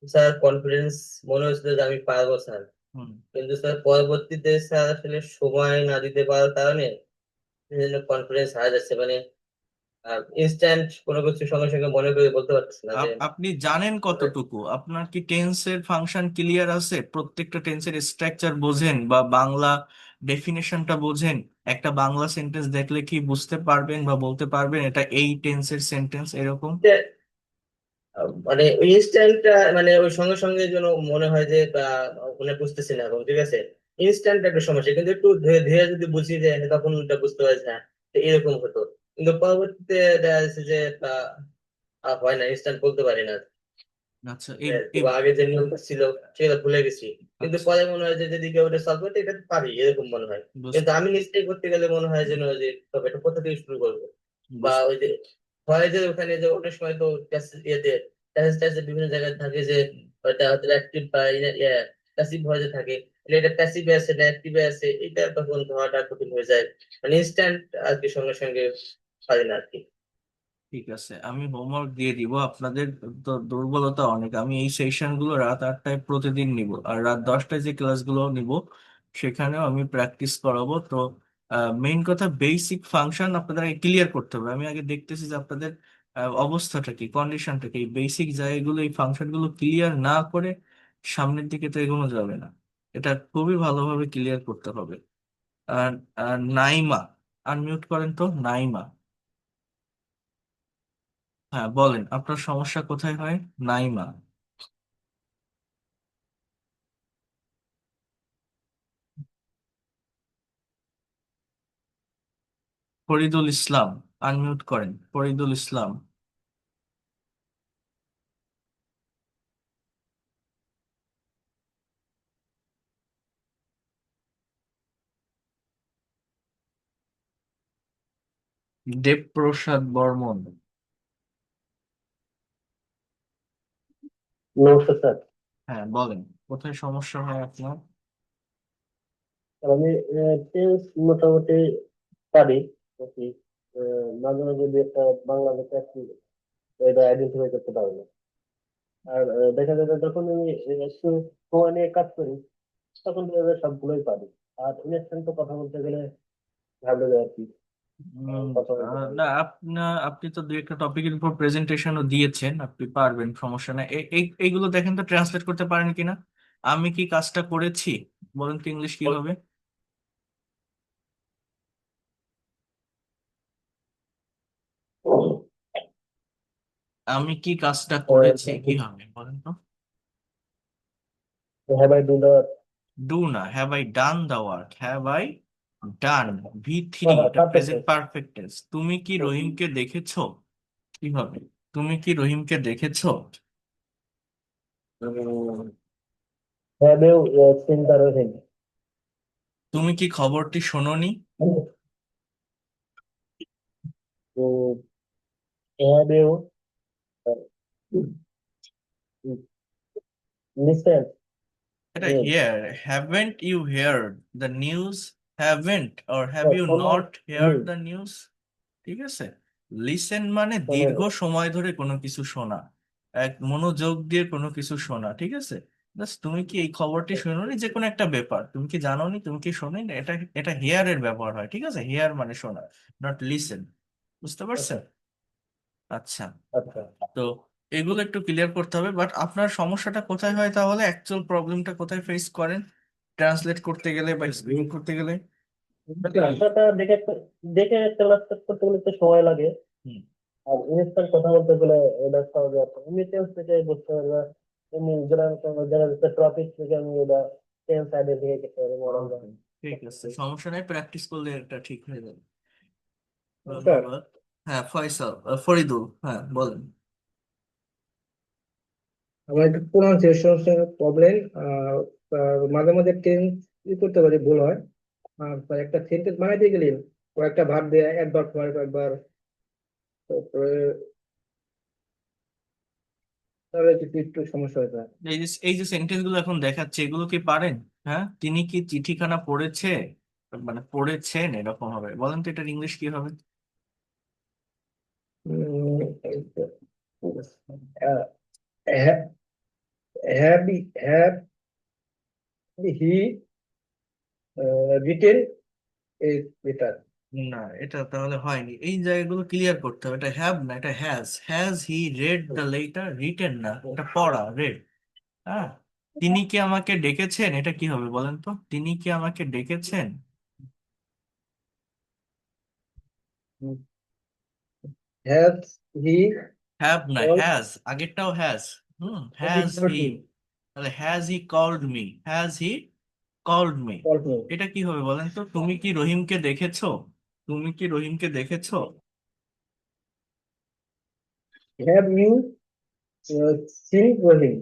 স্যার কনফিডেন্স মনে হচ্ছিল যে আমি পারবো স্যার। হুম। কিন্তু স্যার পরবর্তীতে স্যার আসলে সময় না দিতে পারার কারণে কনফিডেন্স হারা যাচ্ছে। মানে ইনস্ট্যান্ট কোনো কিছু সঙ্গে সঙ্গে মনে করে বলতে পারতেছি না যে আপনি জানেন কতটুকু? আপনার কি টেন্সের ফাংশন ক্লিয়ার আছে? প্রত্যেকটা টেন্সের স্ট্রাকচার বোঝেন বা বাংলা ডেফিনেশনটা বোঝেন? একটা বাংলা সেন্টেন্স দেখলে কি বুঝতে পারবেন বা বলতে পারবেন এটা এই টেন্সের সেন্টেন্স এরকম? মানে ওই ইনস্ট্যান্টটা মানে ওই সঙ্গে সঙ্গে যেন মনে হয় যে মানে বুঝতেছি না এখন, ঠিক আছে। ইনস্ট্যান্ট একটা সমস্যা, কিন্তু একটু ধীরে ধীরে যদি বুঝি যে তখন ওটা বুঝতে পারছি না এরকম হতো। কিন্তু পরবর্তীতে দেখা যাচ্ছে যে হয় না, ইনস্ট্যান্ট বলতে পারি না। আচ্ছা, কিংবা আগে যে নিয়মটা ছিল সেটা ভুলে গেছি, কিন্তু আচ্ছা, পরে মনে হয় যে যদি কেউ ওটা সলভ করতে এটা পারি এরকম মনে হয়। কিন্তু বুঝতে আমি নিশ্চয়ই করতে গেলে মনে হয় যেন যে তবে এটা কোথা থেকে শুরু করবো। বা বুঝতে ওই যে হয় যে ওখানে যে অনেক সময় তো ইয়েতে ট্যাসে বিভিন্ন জায়গায় থাকে যে ওটা হয়তো অ্যাক্টিভ বা প্যাসিভ ভয়েসে থাকে। এটা প্যাসিভে আছে, এটা অ্যাক্টিভে আছে, এটা তখন ধরাটা কঠিন হয়ে যায়। মানে ইনস্ট্যান্ট আর কি সঙ্গে সঙ্গে পারি না আর কি। ঠিক আছে, আমি হোমওয়ার্ক দিয়ে দিব আপনাদের। তো দুর্বলতা অনেক। আমি এই সেশন গুলো রাত 8টায় প্রতিদিন নিব, আর রাত 10টায় যে ক্লাসগুলো নিব সেখানেও আমি প্র্যাকটিস করাবো। তো মেইন কথা, বেসিক ফাংশন আপনাদের আগে ক্লিয়ার করতে হবে। আমি আগে দেখতেছি যে আপনাদের অবস্থাটা কি, কন্ডিশনটা কি। এই বেসিক জায়গাগুলো, এই ফাংশনগুলো ক্লিয়ার না করে সামনের দিকে তো এগোনো যাবে না। এটা খুবই ভালোভাবে ক্লিয়ার করতে হবে। আর নাইমা, আনমিউট করেন তো, নাইমা। হ্যাঁ বলেন, আপনার সমস্যা কোথায় হয়? নাইমা। ফরিদুল ইসলাম, আনমিউট করেন। ফরিদুল ইসলাম। দেবপ্রসাদ বর্মন। নমস্কার স্যার। হ্যাঁ, বলেন কোথায় সমস্যা হয় আপনার? আমি টেন্স মোটামুটি পারি আর কি। মাঝে মাঝে দু একটা বাংলা লেখা একটু এটা আইডেন্টিফাই করতে পারি না। আর দেখা যায় যে যখন আমি একটু সময় নিয়ে কাজ করি তখন দেখা যায় সবগুলোই পারি। আর ইনস্ট্যান্ট তো কথা বলতে গেলে ঘাবড়ে যায় আর কি। কথা বলতে পারি না, না। আপনি তো দুই একটা টপিকের উপর প্রেজেন্টেশনও দিয়েছেন, আপনি পারবেন, সমস্যা নাই। এইগুলো দেখেন তো ট্রান্সলেট করতে পারেন কিনা। আমি কি কাজটা করেছি, বলেন তো ইংলিশ কি হবে? আমি কি কাজটা করেছি কি হবে বলেন তো? Have I do the do না, have I done the work, have I done. V3, হ্যাঁ হ্যাঁ এটা পারফেক্ট। Present perfect tense. তুমি কি রহিমকে দেখেছো, কি হবে? তুমি কি রহিমকে দেখেছো? Have you seen the Rahim? তুমি কি খবরটি শোনোনি? Have you listen? এটা hear, haven't you heard the news, haven't or have you not heard the news. ঠিক আছে। লিসেন মানে দীর্ঘ সময় ধরে কোনো কিছু শোনা, এক মনোযোগ দিয়ে কোনো কিছু শোনা, ঠিক আছে। Just তুমি কি এই খবরটি শোনোনি, যে কোনো একটা ব্যাপার তুমি কি জানোনি, তুমি কি শোনোনি, এটা এটা হেয়ার এর ব্যবহার হয়, ঠিক আছে। হেয়ার মানে শোনা, নট লিসেন। বুঝতে পারছেন? আচ্ছা, আচ্ছা। তো এগুলো একটু ক্লিয়ার করতে হবে। বাট আপনার সমস্যাটা কোথায় হয় তাহলে, অ্যাকচুয়াল প্রবলেমটা কোথায় ফেস করেন ট্রান্সলেট করতে গেলে বা স্পিকিং করতে গেলে? ভাষাটা দেখে দেখে ট্রান্সলেট করতে গেলে একটু সময় লাগে। হুম। আর ইনস্ট্যান্ট কথা বলতে গেলে এটা সহজে আছে। এমনি টেন্স থেকে বুঝতে পারবে। এমনি যারা যারা টপিক থেকে আমি এটা টেন্স আইডেন্টিফাই করতে পারি মডেল। ঠিক আছে, সমস্যা নাই, প্র্যাকটিস করলে এটা ঠিক হয়ে যাবে। স্যার, ধন্যবাদ। হ্যাঁ, ফয়সাল, ফরিদুল, হ্যাঁ বলেন। আমার একটু প্রোনাউন্সিয়েশন প্রবলেম। মাঝে মাঝে টেন্স করতে পারি, ভুল হয়। আর একটা সেন্টেন্স বানাইতে গেলে কয়েকটা ভার্ব দিয়ে একবার হয় কয়েকবার, তারপরে তাহলে একটু একটু সমস্যা হয়ে যায়। এই যে সেন্টেন্স গুলো এখন দেখাচ্ছে, এগুলো কি পারেন? হ্যাঁ, তিনি কি চিঠিখানা পড়েছে, মানে পড়েছেন এরকম হবে, বলেন তো এটার ইংলিশ কি হবে? হ্যাভ হ্যাভ হি রিটেন এটা। না, এটা তাহলে হয়নি, এই জায়গাগুলো ক্লিয়ার করতে হবে। এটা হ্যাভ না, এটা has. Has he red the letter? Written না, এটা পড়া, রেড। হ্যাঁ, তিনি কি আমাকে ডেকেছেন, এটা কি হবে বলেন তো? তিনি কি আমাকে ডেকেছেন? হ্যাভ হি হ্যাভ না, কল হ্যাজ, আগেরটাও হ্যাজ। হ্যাজ হি, তাহলে has he called me, has he called me. Me? এটা কি হবে বলেন তো? তুমি কি রহিমকে দেখেছো? তুমি কি রহিমকে দেখেছো? হ্যাভ ইউ সিন রহিম?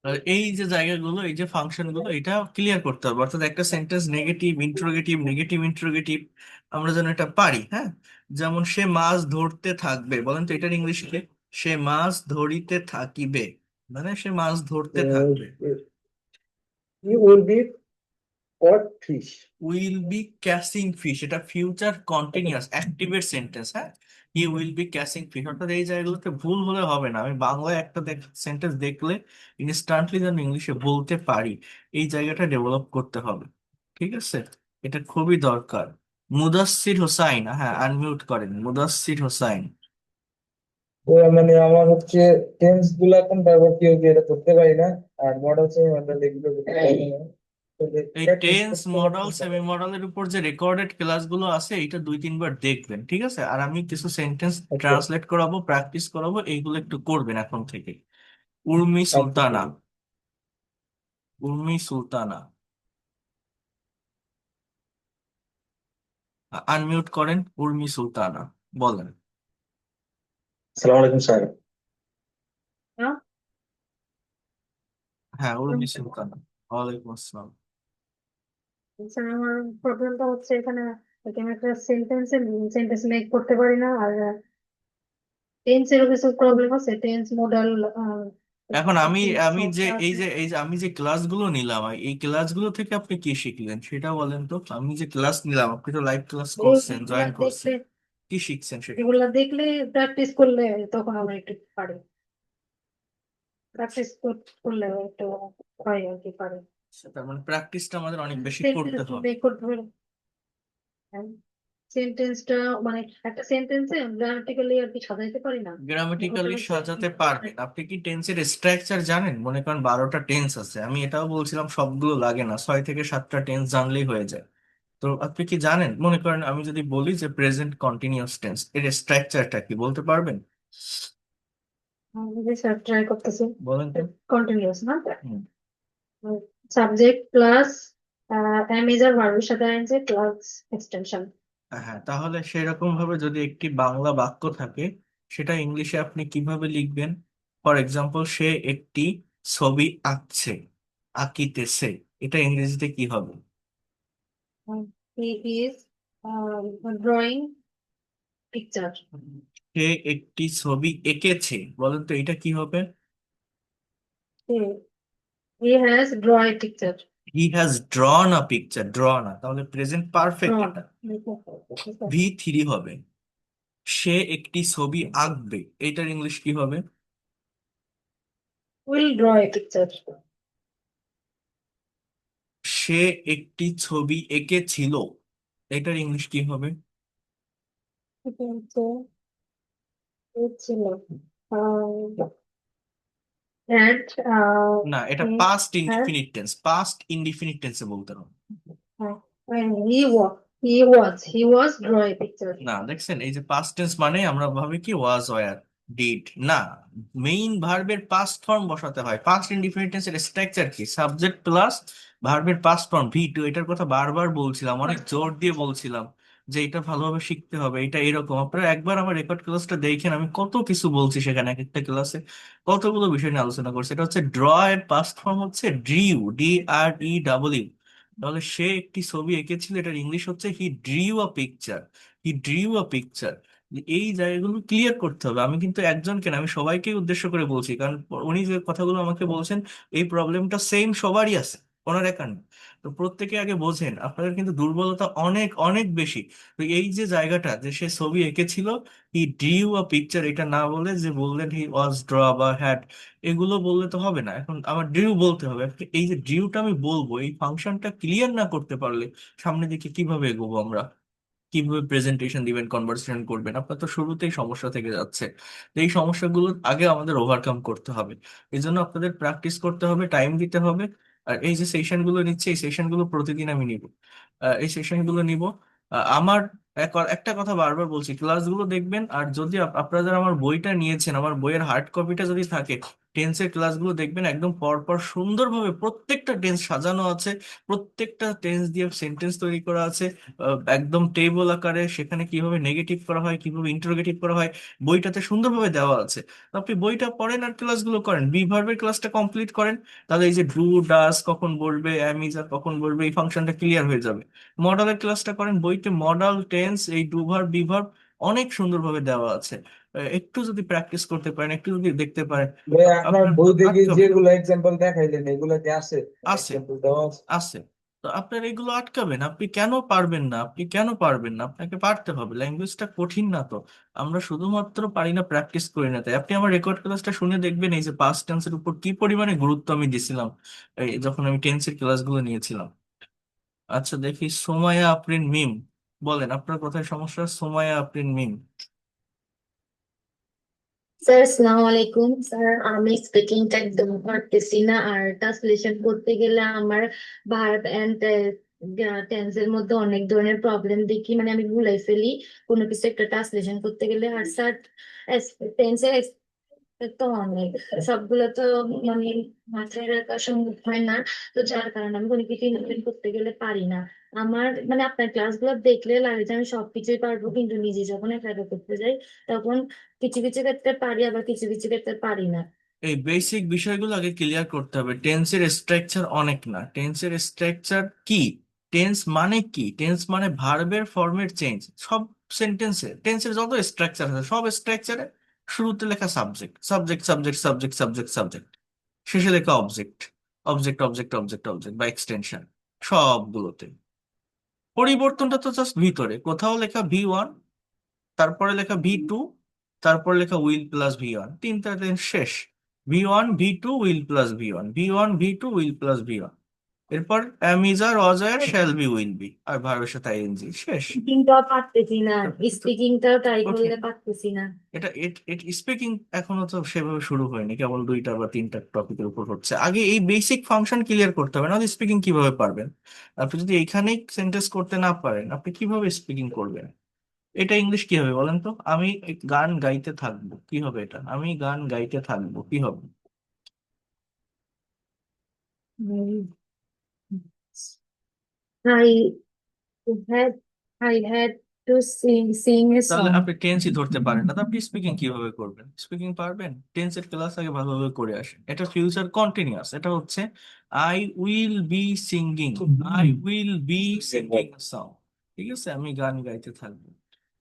আর এই যে জায়গাগুলো, এই যে ফাংশন গুলো, এটা ক্লিয়ার করতে হবে। অর্থাৎ একটা sentence negative interrogative, negative interrogative, আমরা যেন এটা পারি। হ্যাঁ, যেমন সে মাছ ধরতে থাকবে, বলেন তো এটার ইংলিশ কি? সে মাছ ধরিতে থাকিবে, মানে সে মাছ ধরতে থাকবে। He will be caught fish. Will be catching fish, এটা ফিউচার কন্টিনিউয়াস অ্যাক্টিভের সেন্টেন্স। হ্যাঁ, he will be catching fish. অর্থাৎ এই জায়গাগুলোতে ভুল হলে হবে না। আমি বাংলায় একটা সেন্টেন্স দেখলে ইনস্ট্যান্টলি যেন ইংলিশে বলতে পারি, এই জায়গাটা ডেভেলপ করতে হবে। ঠিক আছে, এটা খুবই দরকার। মুদাসসির হোসাইন, হ্যাঁ আনমিউট করেন, মুদাসসির হোসাইন। মানে আমার হচ্ছে টেন্স গুলো এখন ব্যবহার কি এটা করতে পারি না। আর মডেল চেঞ্জ আমরা দেখবো করতে পারি না। তো এই practice টেন্স, করতে মডেল, পারতেছি সেমি না। মডেলের উপর যে রেকর্ডেড ক্লাসগুলো আছে, এটা 2-3 বার দেখবেন, ঠিক আছে। আর আমি কিছু সেন্টেন্স আচ্ছা ট্রান্সলেট করাবো, প্র্যাকটিস করাবো, এইগুলো একটু করবেন এখন থেকে। উর্মি আচ্ছা সুলতানা, ঠিক আছে। উর্মি সুলতানা, আনমিউট করেন, উর্মি সুলতানা, বলেন। আসসালামু আলাইকুম স্যার। হ্যাঁ, উর্মি সুলতানা, ওয়ালাইকুম আসসালাম। স্যার আমার প্রবলেমটা হচ্ছে এখানে ওকে আমি একটা সেন্টেন্স মেক করতে পারি না, আর টেন্সেরও কিছু প্রবলেম আছে, টেন্স মডাল এখন আমি আমি সব যে এই আছে। যে এই যে আমি যে ক্লাসগুলো নিলাম, এই ক্লাসগুলো থেকে আপনি কি শিখলেন সেটা বলেন তো। আমি যে ক্লাস নিলাম, আপনি তো লাইভ ক্লাস করছেন, এগুলা জয়েন দেখলে করছেন, কি শিখছেন সেটা? এগুলা দেখলে প্র্যাকটিস করলে তখন আমরা একটু পারি, প্র্যাকটিস করলে একটু হয় আর কি পারি। তার মানে প্র্যাকটিসটা আমাদের অনেক বেশি করতে সেন্টেন্স হবে। মেক করতে পারি, সেন্টেন্সটা মানে একটা সেন্টেন্সে গ্রামাটিক্যালি আর কি সাজাইতে পারি না। ওটা গ্রামাটিক্যালি হচ্ছে সাজাতে পারবেন। আপনি কি টেন্সের স্ট্রাকচার জানেন? মনে করেন 12টা টেন্স আছে, আমি এটাও বলছিলাম সবগুলো লাগে না, 6 থেকে 7টা টেন্স জানলেই হয়ে যায়। তো আপনি কি জানেন? মনে করেন আমি যদি বলি যে প্রেজেন্ট কন্টিনিউয়াস টেন্স, এর স্ট্রাকচারটা কি বলতে পারবেন? যে স্যার ট্রাই করতেছি। বলেন তো। কন্টিনিউয়াস না, হুম। সাবজেক্ট প্লাস অ্যামিজার ভার্বের সাথে আনছে প্লাস এক্সটেনশন। হ্যাঁ, তাহলে সেরকম ভাবে যদি একটি বাংলা বাক্য থাকে, সেটা ইংলিশে আপনি কিভাবে লিখবেন? ফর এক্সাম্পল, সে একটি ছবি আঁকছে, আঁকিতেছে, এটা ইংরেজিতে কি হবে? He is drawing picture. সে একটি ছবি এঁকেছে, বলেন তো এটা কি হবে? He has draw picture. He has drawn a picture, draw না, তাহলে প্রেজেন্ট পারফেক্ট ড্রন এটা, V3 হবে। সে একটি ছবি আঁকবে, এটার ইংলিশ কি হবে? Will draw picture. সে একটি ছবি এঁকেছিল, এটার ইংলিশ কি হবে? ছিল হ্যাড না, এটা past indefinite tense, past indefinite টেন্সে বলতে হবে। He was draw picture. না, দেখছেন, এই যে পাস্ট টেন্স মানে আমরা ভাবি কি ওয়াজ ওয়্যার ডিড, না, মেইন ভার্বের পাস্ট ফর্ম বসাতে হয়। পাস্ট ইনডিফিনিট টেন্সের স্ট্রাকচার কি? সাবজেক্ট প্লাস ভার্বের পাস্ট ফর্ম V2। এটার কথা বারবার বলছিলাম, অনেক জোর দিয়ে বলছিলাম যে এটা ভালোভাবে শিখতে হবে। এটা এরকম, আপনারা একবার আমার রেকর্ড ক্লাসটা দেখেন, আমি কত কিছু বলছি সেখানে, এক একটা ক্লাসে কতগুলো বিষয় নিয়ে আলোচনা করছি। এটা হচ্ছে ড্র, এর পাস্ট ফর্ম হচ্ছে ড্রিউ, DREW। তাহলে সে একটি ছবি এঁকেছিল, এটার ইংলিশ হচ্ছে হি ড্রিউ আ পিকচার, হি ড্রিউ আ পিকচার। এই জায়গাগুলো ক্লিয়ার করতে হবে। আমি কিন্তু একজনকে না, আমি সবাইকে উদ্দেশ্য করে বলছি, কারণ উনি যে কথাগুলো আমাকে বলছেন, এই প্রবলেমটা সেম সবারই আছে, ওনার একার না। তো প্রত্যেকে আগে বোঝেন, আপনাদের কিন্তু দুর্বলতা অনেক অনেক বেশি। তো এই যে জায়গাটা, যে সে ছবি এঁকেছিল, হি ড্রিউ আ পিকচার, এটা না বলে যে বললেন হি ওয়াজ ড্র বা হ্যাড, এগুলো বললে তো হবে না। এখন আমার ড্রিউ বলতে হবে। এই যে ড্রিউটা আমি বলবো, এই ফাংশনটা ক্লিয়ার না করতে পারলে সামনের দিকে কিভাবে এগোবো আমরা? কিভাবে প্রেজেন্টেশন দিবেন, কনভারসেশন করবেন? আপনার তো শুরুতেই সমস্যা থেকে যাচ্ছে। তো এই সমস্যাগুলো আগে আমাদের ওভারকাম করতে হবে। এই জন্য আপনাদের প্র্যাকটিস করতে হবে, টাইম দিতে হবে। আর এই যে সেশনগুলো নিচ্ছে, এই সেশনগুলো প্রতিদিন আমি নিব, এই সেশনগুলো নিব। আমার একটা কথা বারবার বলছি, ক্লাসগুলো দেখবেন। আর যদি আপনারা যারা আমার বইটা নিয়েছেন, আমার বইয়ের হার্ড কপিটা যদি থাকে, টেন্সের ক্লাসগুলো দেখবেন, একদম পরপর সুন্দরভাবে প্রত্যেকটা টেন্স সাজানো আছে, প্রত্যেকটা টেন্স দিয়ে সেন্টেন্স তৈরি করা আছে, একদম টেবল আকারে। সেখানে কিভাবে নেগেটিভ করা হয়, কিভাবে ইন্টারোগেটিভ করা হয়, বইটাতে সুন্দরভাবে দেওয়া আছে। তো আপনি বইটা পড়েন আর ক্লাসগুলো করেন, বি ভার্বের ক্লাসটা কমপ্লিট করেন, তাহলে এই যে ডু ডাস কখন বলবে, অ্যামিজা কখন বলবে, এই ফাংশনটা ক্লিয়ার হয়ে যাবে। মডালের ক্লাসটা করেন, বইতে মডাল টেন্স, এই ডু ভার্ব বি ভার্ব অনেক সুন্দরভাবে দেওয়া আছে। একটু যদি প্র্যাকটিস করতে পারেন, একটু যদি দেখতে পারেন, ভাই আপনার আপনার বই থেকে আটকে যেগুলো এক্সাম্পল দেখাইলেন এগুলো কি আছে? আছে, এক্সাম্পল দেওয়া আছে? আছে। তো আপনার এগুলো আটকাবেন? আপনি কেন পারবেন না? আপনি কেন পারবেন না? আপনাকে পারতে হবে, ল্যাঙ্গুয়েজটা কঠিন না তো। আমরা শুধুমাত্র পারি না, প্র্যাকটিস করি না। তাই আপনি আমার রেকর্ড ক্লাসটা শুনে দেখবেন, এই যে পাস্ট টেন্সের উপর কি পরিমাণে গুরুত্ব আমি দিছিলাম এই যখন আমি টেন্সের ক্লাসগুলো নিয়েছিলাম। আচ্ছা, দেখি সোমায়া আফরিন মিম, বলেন আপনার কোথায় সমস্যা? সোমায়া আফরিন মিম। স্যার আসসালামু আলাইকুম স্যার, আমি স্পিকিংটা একদম পারতেছি না, আর ট্রান্সলেশন করতে গেলে আমার ভার্ব এন্ড টেন্সের মধ্যে অনেক ধরনের প্রবলেম দেখি, মানে আমি ভুলাই ফেলি কোনো কিছু একটা ট্রান্সলেশন করতে গেলে। আর স্যার টেন্সের তো অনেক, সবগুলো তো মানে মাথায় রাখা সম্ভব হয় না, তো যার কারণে আমি কোনো কিছু ইমপ্লিমেন্ট করতে গেলে পারি না। আমার মানে আপনার ক্লাসগুলো দেখলে লাগে যে আমি সবকিছুই পারবো, কিন্তু নিজে যখন একা একা করতে যাই তখন কিছু কিছু ক্ষেত্রে পারি, আবার কিছু কিছু ক্ষেত্রে পারি না। এই বেসিক বিষয়গুলো আগে ক্লিয়ার করতে হবে। টেন্সের স্ট্রাকচার অনেক না, টেন্সের স্ট্রাকচার কি? টেন্স মানে কি? টেন্স মানে ভার্বের ফর্মের চেঞ্জ। সব টেন্সের যত স্ট্রাকচার আছে সব স্ট্রাকচারে শুরুতে লেখা subject, subject subject subject subject subject, শেষে লেখা object, object object object object বা এক্সটেনশন, সবগুলোতে। পরিবর্তনটা তো জাস্ট ভিতরে, কোথাও লেখা V1, তারপরে লেখা V2, তারপর লেখা উইল প্লাস V1, তিনটা টেন্স শেষ। V1 V2 will plus V1, V1 V2 will plus V1। এরপর am is are was are shall be will be আর ভার্বের সাথে আইএনজি, শেষ। স্পিকিংটাও পারতেছি না, স্পিকিংটাও ট্রাই ওকে, করলে পারতেছি না। এটা স্পিকিং এখনো তো সেভাবে শুরু হয়নি, কেবল 2টা বা 3টা টপিকের উপর হচ্ছে। আগে এই বেসিক ফাংশন ক্লিয়ার করতে হবে, না স্পিকিং কিভাবে পারবেন? আপনি যদি এইখানেই সেন্টেন্স করতে না পারেন আপনি কিভাবে স্পিকিং করবেন? এটা ইংলিশ কি হবে বলেন তো? আমি গান গাইতে থাকবো, কি হবে এটা? আমি গান গাইতে থাকবো, কি হবে? I had I had to sing a তাহলে song. আপনি টেন্সই ধরতে পারেন না, তো আপনি স্পিকিং কিভাবে করবেন? স্পিকিং পারবেন? টেন্সের ক্লাস আগে ভালোভাবে করে আসেন। এটা ফিউচার কন্টিনিউয়াস, এটা হচ্ছে I will be singing, I will be singing song. ঠিক আছে, আমি গান গাইতে থাকবো।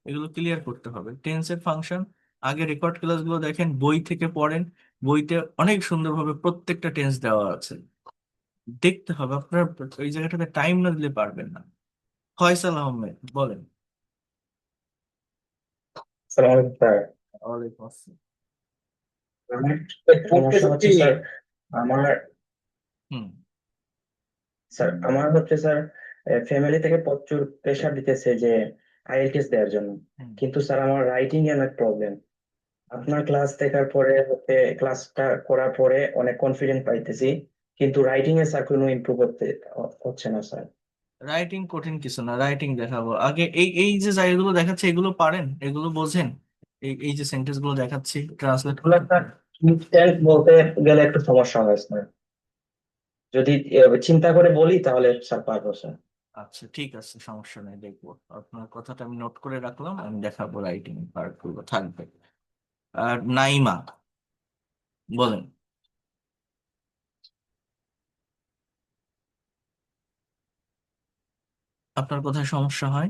এগুলো ক্লিয়ার করতে হবে। টেন্সের ফাংশন আগে রেকর্ড ক্লাসগুলো দেখেন, বই থেকে পড়েন, বইতে অনেক সুন্দরভাবে প্রত্যেকটা টেন্স দেওয়া আছে, দেখতে হবে। আপনার ওই জায়গাটাতে টাইম না দিলে পারবেন না। ফয়সাল আহমেদ বলেন। আসসালামু আলাইকুম স্যার। ওয়ালাইকুম আসসালাম। আমার সমস্যা হচ্ছে স্যার, আমার হুম আমার হচ্ছে স্যার ফ্যামিলি থেকে প্রচুর প্রেশার দিতেছে যে আইএলটিএস দেওয়ার জন্য, হুম। কিন্তু স্যার আমার রাইটিং এ অনেক প্রবলেম। আপনার ক্লাস দেখার পরে হচ্ছে ক্লাসটা করার পরে অনেক কনফিডেন্ট পাইতেছি, কিন্তু রাইটিং এ স্যার কোনো ইমপ্রুভ হচ্ছে না স্যার। রাইটিং কঠিন কিছু না, রাইটিং দেখাবো। আগে এই এই যে জায়গাগুলো দেখাচ্ছে এগুলো পারেন, এগুলো বোঝেন? এই এই যে সেন্টেন্স গুলো দেখাচ্ছি ট্রান্সলেট এগুলো স্যার ইনস্ট্যান্ট বলতে গেলে একটু সমস্যা হয় স্যার, যদি চিন্তা করে বলি তাহলে স্যার পারবো স্যার। আচ্ছা ঠিক আছে, সমস্যা নেই, দেখবো। আপনার কথাটা আমি নোট করে রাখলাম, আমি দেখাবো রাইটিং পার্ট গুলো থাকবে। আর নাইমা বলেন। আপনার কোথায় সমস্যা হয়?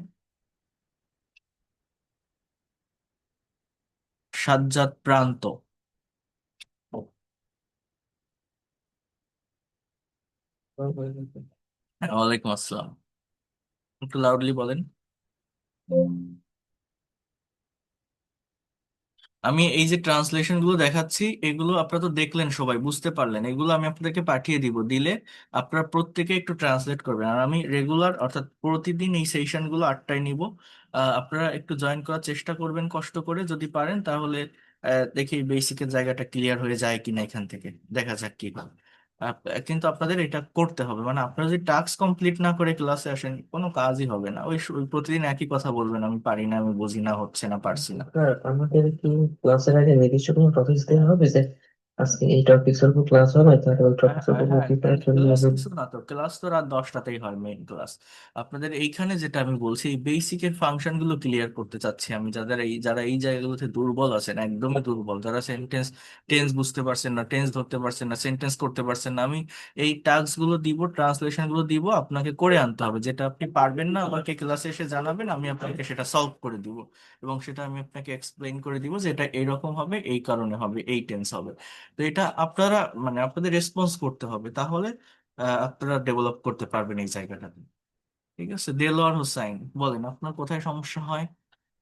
সাজ্জাদ প্রান্ত। হ্যাঁ, ওয়ালাইকুম আসসালাম। একটু লাউডলি বলেন। আমি এই যে ট্রান্সলেশন গুলো দেখাচ্ছি এগুলো আপনারা তো দেখলেন, সবাই বুঝতে পারলেন, এগুলো আমি আপনাদেরকে পাঠিয়ে দিব। দিলে আপনারা প্রত্যেকে একটু ট্রান্সলেট করবেন। আর আমি রেগুলার অর্থাৎ প্রতিদিন এই সেশন গুলো 8টায় নিব। আপনারা একটু জয়েন করার চেষ্টা করবেন কষ্ট করে, যদি পারেন তাহলে দেখি বেসিকের জায়গাটা ক্লিয়ার হয়ে যায় কিনা, এখান থেকে দেখা যাক কি হয়। কিন্তু আপনাদের এটা করতে হবে, মানে আপনারা যদি টাস্ক কমপ্লিট না করে ক্লাসে আসেন কোনো কাজই হবে না। ওই প্রতিদিন একই কথা বলবেন, আমি পারি না, আমি বুঝি না, হচ্ছে না, পারছি না। স্যার আমাদের কি ক্লাসের আগে নির্দিষ্ট কোনো টপিক দেওয়া হবে যে আজকে এই টপিকসের উপর ক্লাস হবে, তাহলে ওই হ্যাঁ টপিকসের হ্যাঁ উপর হ্যাঁ, প্রিপারেশন ক্লাস নিয়ে কিছু না তো, ক্লাস তো রাত 10টাতেই হয় মেইন ক্লাস। আপনাদের এইখানে যেটা আমি বলছি, এই বেসিকের ফাংশন গুলো ক্লিয়ার করতে চাচ্ছি আমি। যারা এই জায়গাগুলোতে দুর্বল আছেন, একদমই দুর্বল, যারা টেন্স বুঝতে পারছেন না, টেন্স ধরতে পারছেন না, সেন্টেন্স করতে পারছেন না, আমি এই টাস্ক গুলো দিব, ট্রান্সলেশন গুলো দিব, আপনাকে করে আনতে হবে। যেটা আপনি পারবেন না আমাকে ক্লাসে এসে জানাবেন, আমি আপনাকে সেটা সলভ করে দিব। এবং সেটা আমি আপনাকে এক্সপ্লেইন করে দিব যে এটা এরকম হবে, এই কারণে হবে, এই টেন্স হবে। তো এটা আপনারা মানে আপনাদের রেসপন্স করতে হবে, তাহলে আপনারা ডেভেলপ করতে পারবেন এই জায়গাটাতে। ঠিক আছে, দেলোয়ার হোসাইন বলেন, আপনার কোথায় সমস্যা হয়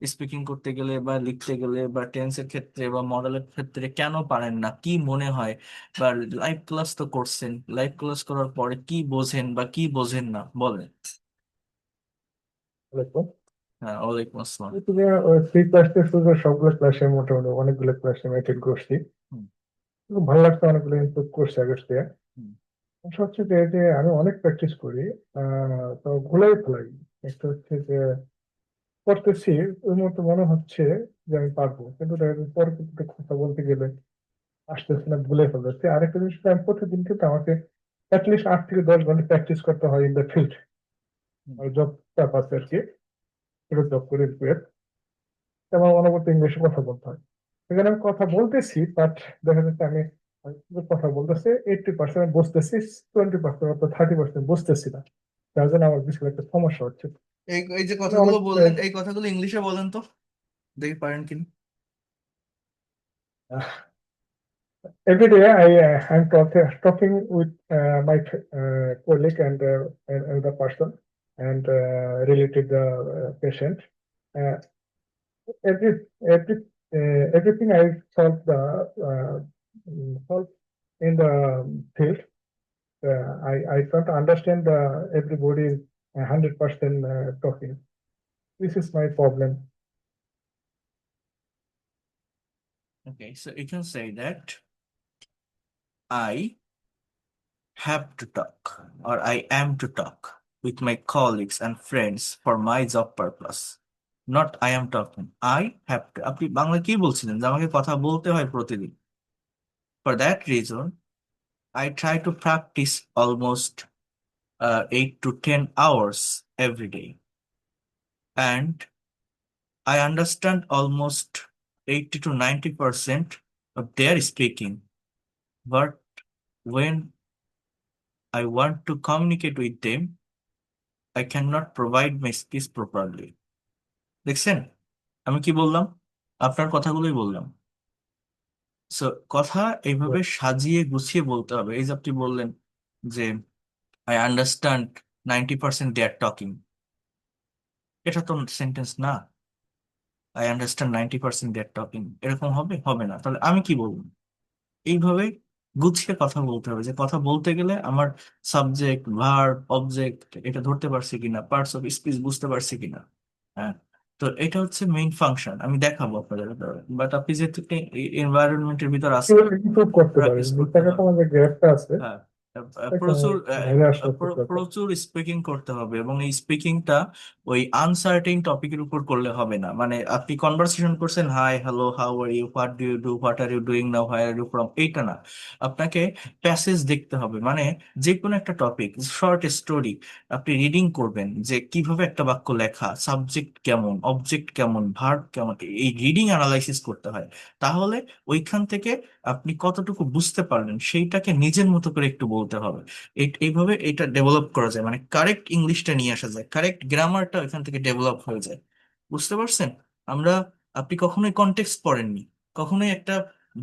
স্পিকিং করতে গেলে বা লিখতে গেলে বা টেন্সের ক্ষেত্রে বা মডেলের ক্ষেত্রে? কেন পারেন না, কি মনে হয়? বা লাইভ ক্লাস তো করছেন, লাইভ ক্লাস করার পরে কি বোঝেন বা কি বোঝেন না বলেন। হ্যাঁ, ওয়ালাইকুম আসসালাম। ফ্রি ক্লাস টেস্ট সবগুলো ক্লাসে মোটামুটি অনেকগুলো ক্লাসে আমি অ্যাটেন্ড করছি। হুম খুব ভালো লাগছে, অনেকগুলো ইনপুট করছি আগের থেকে। হুম সমস্যা হচ্ছে যে আমি অনেক প্র্যাকটিস করি, তো ভুলাই ফেলাই। একটা হচ্ছে যে করতেছি, ওই মুহূর্তে মনে হচ্ছে যে আমি পারবো, কিন্তু দেখা যাচ্ছে পরবর্তীতে কথা বলতে গেলে আসতেছে না, ভুলে ফেলতেছি। আরেকটা জিনিস হচ্ছে, আমি প্রতিদিন কিন্তু আমাকে অ্যাটলিস্ট 8 থেকে 10 ঘন্টা প্র্যাকটিস করতে হয় in the field. Hmm. Job পারপাসে আর কি, জব করি এবং অনবরত ইংলিশে কথা বলতে হয়। সেখানে আমি কথা বলতেছি, বাট দেখা যাচ্ছে আমি কথা বলতেছি 80% বুঝতেছি, 20% অথবা 30% বুঝতেছি না। যার জন্য আমার বিশাল একটা সমস্যা হচ্ছে। এই এই যে আমি কথাগুলো অনেক বললেন, এই কথাগুলো ইংলিশে বলেন তো, দেখি পারেন কিনা। every day I'm talking with my colleague and another person and related the patient. Uh, every every everything I solve in the field. I don't understand everybody 100% talking. This is my problem. Okay, so you can say that I have to talk or I am to talk with my colleagues and friends for my job purpose. Not I am talking. I have to. আপনি বাংলা কি বলছিলেন যে আমাকে কথা বলতে হয় প্রতিদিন? For that reason, I try to practice almost 8 to 10 hours every day. And I understand almost 80 to 90% of their speaking. But when I want to communicate with them, I cannot provide my speech properly. দেখছেন আমি কি বললাম? আপনার কথাগুলোই বললাম। So কথা এইভাবে সাজিয়ে গুছিয়ে বলতে হবে। এই যে আপনি বললেন যে I understand 90% they are talking, এটা তো সেন্টেন্স না। I understand 90% they are talking, এরকম হবে? হবে না। তাহলে আমি কি বলবো? এইভাবে গুছিয়ে কথা বলতে হবে, যে কথা বলতে গেলে আমার সাবজেক্ট, ভার্ব, অবজেক্ট এটা ধরতে পারছি কিনা, পার্টস অফ স্পিচ বুঝতে পারছি কিনা। হ্যাঁ, তো এটা হচ্ছে মেইন ফাংশন। আমি দেখাবো আপনাদের, বাট আপনি যেহেতু এনভায়রনমেন্টের ভিতর আছেন, ইমপ্রুভ করতে পারি প্র্যাকটিস করতে বুঝতে হবে। যে গ্যাপটা আছে হ্যাঁ, এটাকে প্রচুর বাইরে আসতে খুব দরকার। প্রচুর স্পিকিং করতে হবে, এবং এই স্পিকিংটা ওই আনসার্টেন টপিকের উপর করলে হবে না। মানে আপনি কনভারসেশন করছেন, hi, hello, how are you, what do you do, what are you doing now, where are you from, এইটা না। আপনাকে প্যাসেজ দেখতে হবে। মানে যে কোনো একটা টপিক, শর্ট স্টোরি আপনি রিডিং করবেন, যে কিভাবে একটা বাক্য লেখা, সাবজেক্ট কেমন, অবজেক্ট কেমন, ভার্ব কেমন, এই রিডিং অ্যানালাইসিস করতে হয়। তাহলে ওইখান থেকে আপনি কতটুকু বুঝতে পারলেন সেইটাকে নিজের মতো করে একটু বলতে হবে। এইভাবে এটা ডেভেলপ করা যায়, মানে কারেক্ট ইংলিশটা নিয়ে আসা যায়, কারেক্ট গ্রামারটা ওইখান থেকে ডেভেলপ হয়ে যায়। বুঝতে পারছেন? আমরা, আপনি কখনোই কনটেক্সট পড়েননি, কখনোই একটা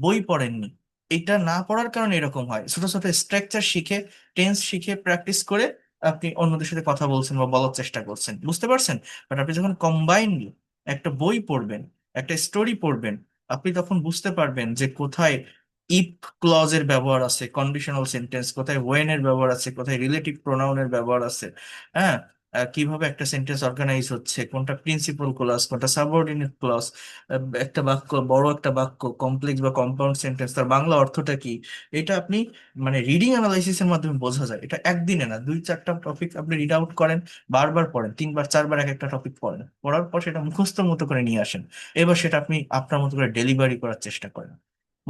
বই পড়েননি। এটা না পড়ার কারণে এরকম হয়। ছোট ছোট স্ট্রাকচার শিখে, টেন্স শিখে, প্র্যাকটিস করে আপনি অন্যদের সাথে কথা বলছেন বা বলার চেষ্টা করছেন। বুঝতে পারছেন? বাট আপনি যখন কম্বাইনলি একটা বই পড়বেন, একটা স্টোরি পড়বেন, আপনি তখন বুঝতে পারবেন যে কোথায় ইফ ক্লজের ব্যবহার আছে, কন্ডিশনাল সেন্টেন্স কোথায়, ওয়েন এর ব্যবহার আছে, কোথায় রিলেটিভ প্রোনাউনের ব্যবহার আছে। হ্যাঁ, কিভাবে একটা সেন্টেন্স অর্গানাইজ হচ্ছে, কোনটা প্রিন্সিপাল ক্লজ, কোনটা সাবঅর্ডিনেট ক্লজ, একটা বাক্য, বড় একটা বাক্য, কমপ্লেক্স বা কম্পাউন্ড সেন্টেন্স, তার বাংলা অর্থটা কি, এটা আপনি মানে রিডিং অ্যানালাইসিসের মাধ্যমে বোঝা যায়। এটা একদিনে না, 2-4টা টপিক আপনি রিড আউট করেন, বারবার পড়েন, 3-4বার এক একটা টপিক পড়েন, পড়ার পর সেটা মুখস্থ মতো করে নিয়ে আসেন। এবার সেটা আপনি আপনার মতো করে ডেলিভারি করার চেষ্টা করেন।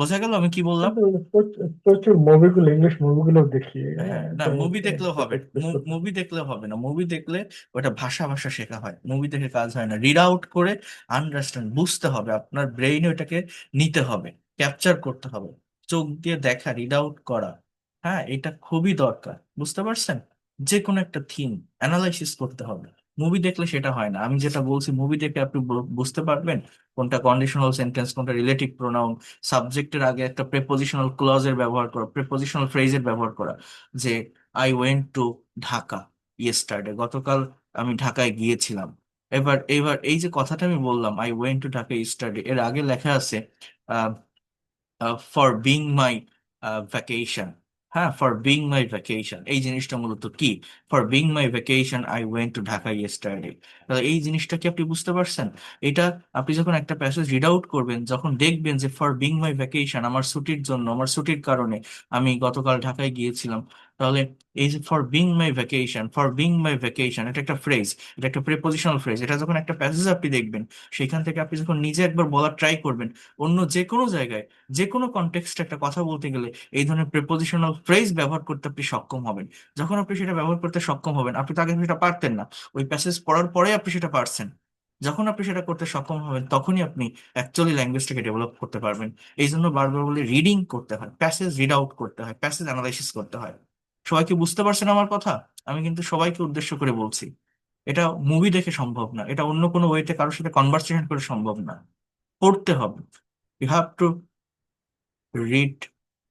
বোঝা গেল আমি কি বললাম? কিন্তু প্রচুর মুভিগুলো, ইংলিশ মুভিগুলো দেখি হ্যাঁ, না, মুভি দেখলেও হবে না, মুভি দেখলেও হবে না। মুভি দেখলে ওটা ভাষা ভাষা শেখা হয়, মুভি দেখে কাজ হয় না। রিড আউট করে আন্ডারস্ট্যান্ড, বুঝতে হবে, আপনার ব্রেইনে ওটাকে নিতে হবে, ক্যাপচার করতে হবে, চোখ দিয়ে দেখা, রিড আউট করা। হ্যাঁ, এটা খুবই দরকার। বুঝতে পারছেন? যে কোনো একটা থিম অ্যানালাইসিস করতে হবে। মুভি দেখলে সেটা হয় না। আমি যেটা বলছি, মুভি দেখে আপনি বুঝতে পারবেন কোনটা কন্ডিশনাল সেন্টেন্স, কোনটা রিলেটিভ প্রোনাউন, সাবজেক্টের আগে একটা প্রেপোজিশনাল ক্লজের ব্যবহার করা, প্রেপোজিশনাল ফ্রেজের ব্যবহার করা। যে I went to Dhaka yesterday, গতকাল আমি ঢাকায় গিয়েছিলাম। এবার এবার এই যে কথাটা আমি বললাম, I went to Dhaka yesterday, এর আগে লেখা আছে ফর বিং মাই ভ্যাকেশন। হ্যাঁ, ফর বিং মাই ভ্যাকেশন, এই জিনিসটা মূলত কি? For being my vacation I went to Dhaka yesterday. তাহলে এই জিনিসটা কি আপনি বুঝতে পারছেন? এটা আপনি যখন একটা প্যাসেজ রিড আউট করবেন, যখন দেখবেন যে ফর বিং মাই ভ্যাকেশন, আমার ছুটির জন্য, আমার ছুটির কারণে আমি গতকাল ঢাকায় গিয়েছিলাম, তাহলে এই যে for being my vacation, for being my vacation, এটা একটা ফ্রেজ, এটা একটা প্রেপোজিশনাল ফ্রেজ। এটা যখন একটা প্যাসেজ আপনি দেখবেন, সেখান থেকে আপনি যখন নিজে একবার বলার ট্রাই করবেন, অন্য যে কোনো জায়গায়, যে কোনো কনটেক্সটে একটা কথা বলতে গেলে এই ধরনের প্রেপোজিশনাল ফ্রেজ ব্যবহার করতে আপনি সক্ষম হবেন। যখন আপনি সেটা ব্যবহার করতে সক্ষম হবেন, আপনি তো আগে সেটা পারতেন না, ওই প্যাসেজ পড়ার পরে আপনি সেটা পারছেন। যখন আপনি সেটা করতে সক্ষম হবেন, তখনই আপনি অ্যাকচুয়ালি ল্যাঙ্গুয়েজটাকে ডেভেলপ করতে পারবেন। এই জন্য বারবার বলে রিডিং করতে হয়, প্যাসেজ রিড আউট করতে হয়, প্যাসেজ অ্যানালাইসিস করতে হয়। সবাই কি বুঝতে পারছেন আমার কথা? আমি কিন্তু সবাইকে উদ্দেশ্য করে বলছি, এটা মুভি দেখে সম্ভব না, এটা অন্য কোনো ওয়েতে কারোর সাথে কনভারসেশন করে সম্ভব না। পড়তে হবে। You have to read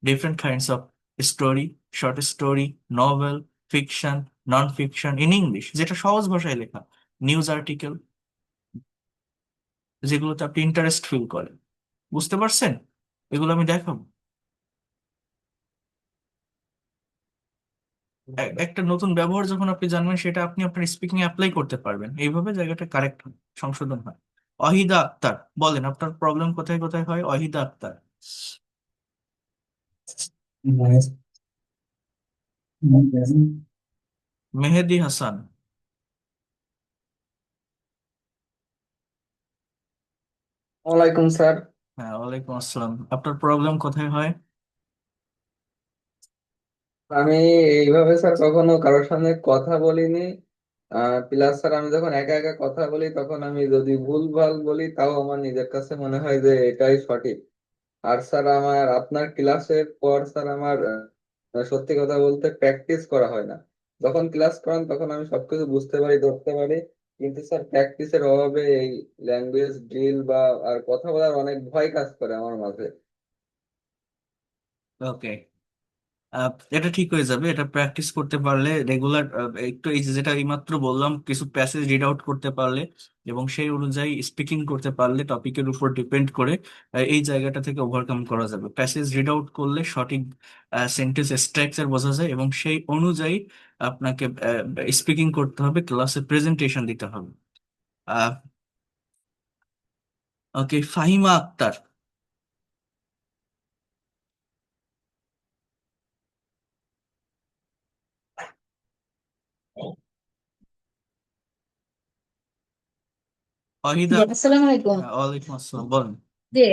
different kinds of story, short story, novel, fiction, non fiction in English, যেটা সহজ ভাষায় লেখা, নিউজ আর্টিকেল, যেগুলোতে আপনি ইন্টারেস্ট ফিল করেন। বুঝতে পারছেন? এগুলো আমি দেখাবো। একটা নতুন ব্যবহার যখন আপনি জানবেন, সেটা আপনি আপনার স্পিকিং অ্যাপ্লাই করতে পারবেন, এইভাবে জায়গাটা কারেক্ট হয়, সংশোধন হয়। অহিদা আক্তার, বলেন আপনার প্রবলেম কোথায় কোথায় হয়? অহিদা আক্তার। মেহেদি হাসান। ওয়ালাইকুম স্যার। হ্যাঁ, ওয়ালাইকুম আসসালাম। আপনার প্রবলেম কোথায় হয়? আমি এইভাবে স্যার কখনো কারোর সামনে কথা বলিনি। প্লাস স্যার আমি যখন একা একা কথা বলি তখন আমি যদি ভুলভাল বলি তাও আমার নিজের কাছে মনে হয় যে এটাই সঠিক। আর স্যার আমার আপনার ক্লাসের পর স্যার আমার সত্যি কথা বলতে প্র্যাকটিস করা হয় না। যখন ক্লাস করান তখন আমি সবকিছু বুঝতে পারি, ধরতে পারি, কিন্তু স্যার প্র্যাকটিসের অভাবে এই ল্যাঙ্গুয়েজ ড্রিল বা আর কথা বলার অনেক ভয় কাজ করে আমার মাঝে। ওকে, এটা ঠিক হয়ে যাবে। এটা প্র্যাকটিস করতে পারলে, রেগুলার একটু এই যে যেটা এইমাত্র বললাম, কিছু প্যাসেজ রিড আউট করতে পারলে এবং সেই অনুযায়ী স্পিকিং করতে পারলে, টপিকের উপর ডিপেন্ড করে এই জায়গাটা থেকে ওভারকাম করা যাবে। প্যাসেজ রিড আউট করলে সঠিক সেন্টেন্স স্ট্রাকচার বোঝা যায় এবং সেই অনুযায়ী আপনাকে স্পিকিং করতে হবে, ক্লাসে প্রেজেন্টেশন দিতে হবে। ওকে, ফাহিমা আক্তার। জি, অহিদা। আসসালামু আলাইকুম। ওয়ালাইকুম আসসালাম, বলেন। জি,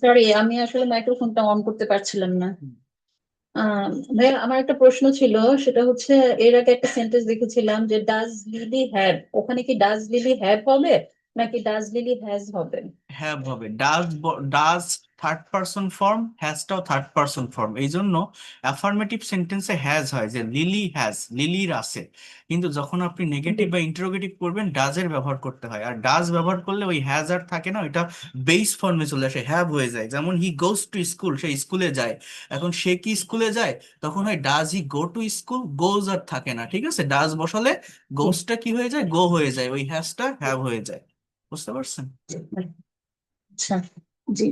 সরি, আমি আসলে মাইক্রোফোনটা অন করতে পারছিলাম না। আহ ভাইয়া, আমার একটা প্রশ্ন ছিল, সেটা হচ্ছে এর আগে একটা সেন্টেন্স দেখেছিলাম যে ডাজ লিলি হ্যাভ, ওখানে কি ডাজ লিলি হ্যাভ হবে নাকি ডাজ লিলি হ্যাজ হবে? হ্যাভ হবে। Does, does third person form, হ্যাজটাও থার্ড পারসন ফর্ম, এই জন্য অ্যাফার্মেটিভ সেন্টেন্সে হ্যাজ হয়, যে লিলি হ্যাজ, লিলির আছে। কিন্তু যখন আপনি নেগেটিভ বা ইন্টারোগেটিভ করবেন, ডাজের ব্যবহার করতে হয়। আর ডাজ ব্যবহার করলে ওই হ্যাজ আর থাকে না, ওইটা বেস ফর্মে চলে আসে, হ্যাভ হয়ে যায়। যেমন হি গোস টু স্কুল, সে স্কুলে যায়। এখন সে কি স্কুলে যায়? তখন হয় does he go to school, goes আর থাকে না, ঠিক আছে? ডাজ বসালে গোসটা কি হয়ে যায়? গো হয়ে যায়, ওই হ্যাজটা হ্যাভ হয়ে যায়। বুঝতে পারছেন? আচ্ছা, জি।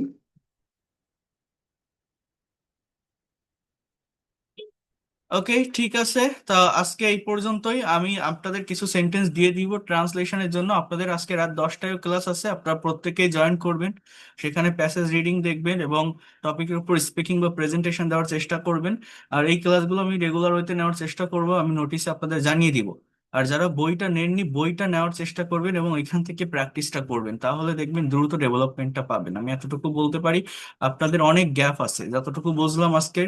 ওকে, ঠিক আছে। তা আজকে এই পর্যন্তই। আমি আপনাদের কিছু সেন্টেন্স দিয়ে দিব ট্রান্সলেশনের জন্য। আপনাদের আজকে রাত 10টায় ক্লাস আছে, আপনারা প্রত্যেকেই জয়েন করবেন। সেখানে প্যাসেজ রিডিং দেখবেন এবং টপিকের উপর স্পিকিং বা প্রেজেন্টেশন দেওয়ার চেষ্টা করবেন। আর এই ক্লাসগুলো আমি রেগুলার ওয়েতে নেওয়ার চেষ্টা করব, আমি নোটিশে আপনাদের জানিয়ে দিব। আর যারা বইটা নেননি, বইটা নেওয়ার চেষ্টা করবেন এবং এখান থেকে প্র্যাকটিসটা করবেন, তাহলে দেখবেন দ্রুত ডেভেলপমেন্টটা পাবেন। আমি এতটুকু বলতে পারি। আপনাদের অনেক গ্যাপ আছে, যতটুকু বুঝলাম আজকে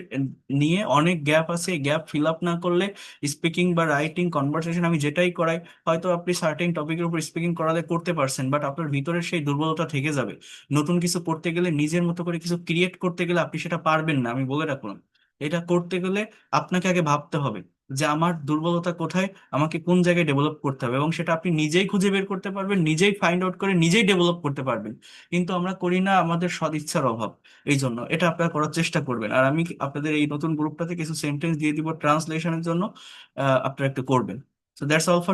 নিয়ে অনেক গ্যাপ আছে। এই গ্যাপ ফিল আপ না করলে স্পিকিং বা রাইটিং, কনভারসেশন আমি যেটাই করাই, হয়তো আপনি সার্টেন টপিকের উপর স্পিকিং করাতে করতে পারছেন, বাট আপনার ভিতরের সেই দুর্বলতা থেকে যাবে। নতুন কিছু করতে গেলে, নিজের মতো করে কিছু ক্রিয়েট করতে গেলে আপনি সেটা পারবেন না, আমি বলে রাখলাম। এটা করতে গেলে আপনাকে আগে ভাবতে হবে যে আমার দুর্বলতা কোথায়, আমাকে কোন জায়গায় ডেভেলপ করতে হবে, এবং সেটা আপনি নিজেই খুঁজে বের করতে পারবেন, নিজেই ফাইন্ড আউট করে নিজেই ডেভেলপ করতে পারবেন। কিন্তু আমরা করি না, আমাদের সদিচ্ছার অভাব। এই জন্য এটা আপনারা করার চেষ্টা করবেন। আর আমি আপনাদের এই নতুন গ্রুপটাতে কিছু সেন্টেন্স দিয়ে দিব ট্রান্সলেশনের জন্য, আপনারা একটু করবেন। So that's all for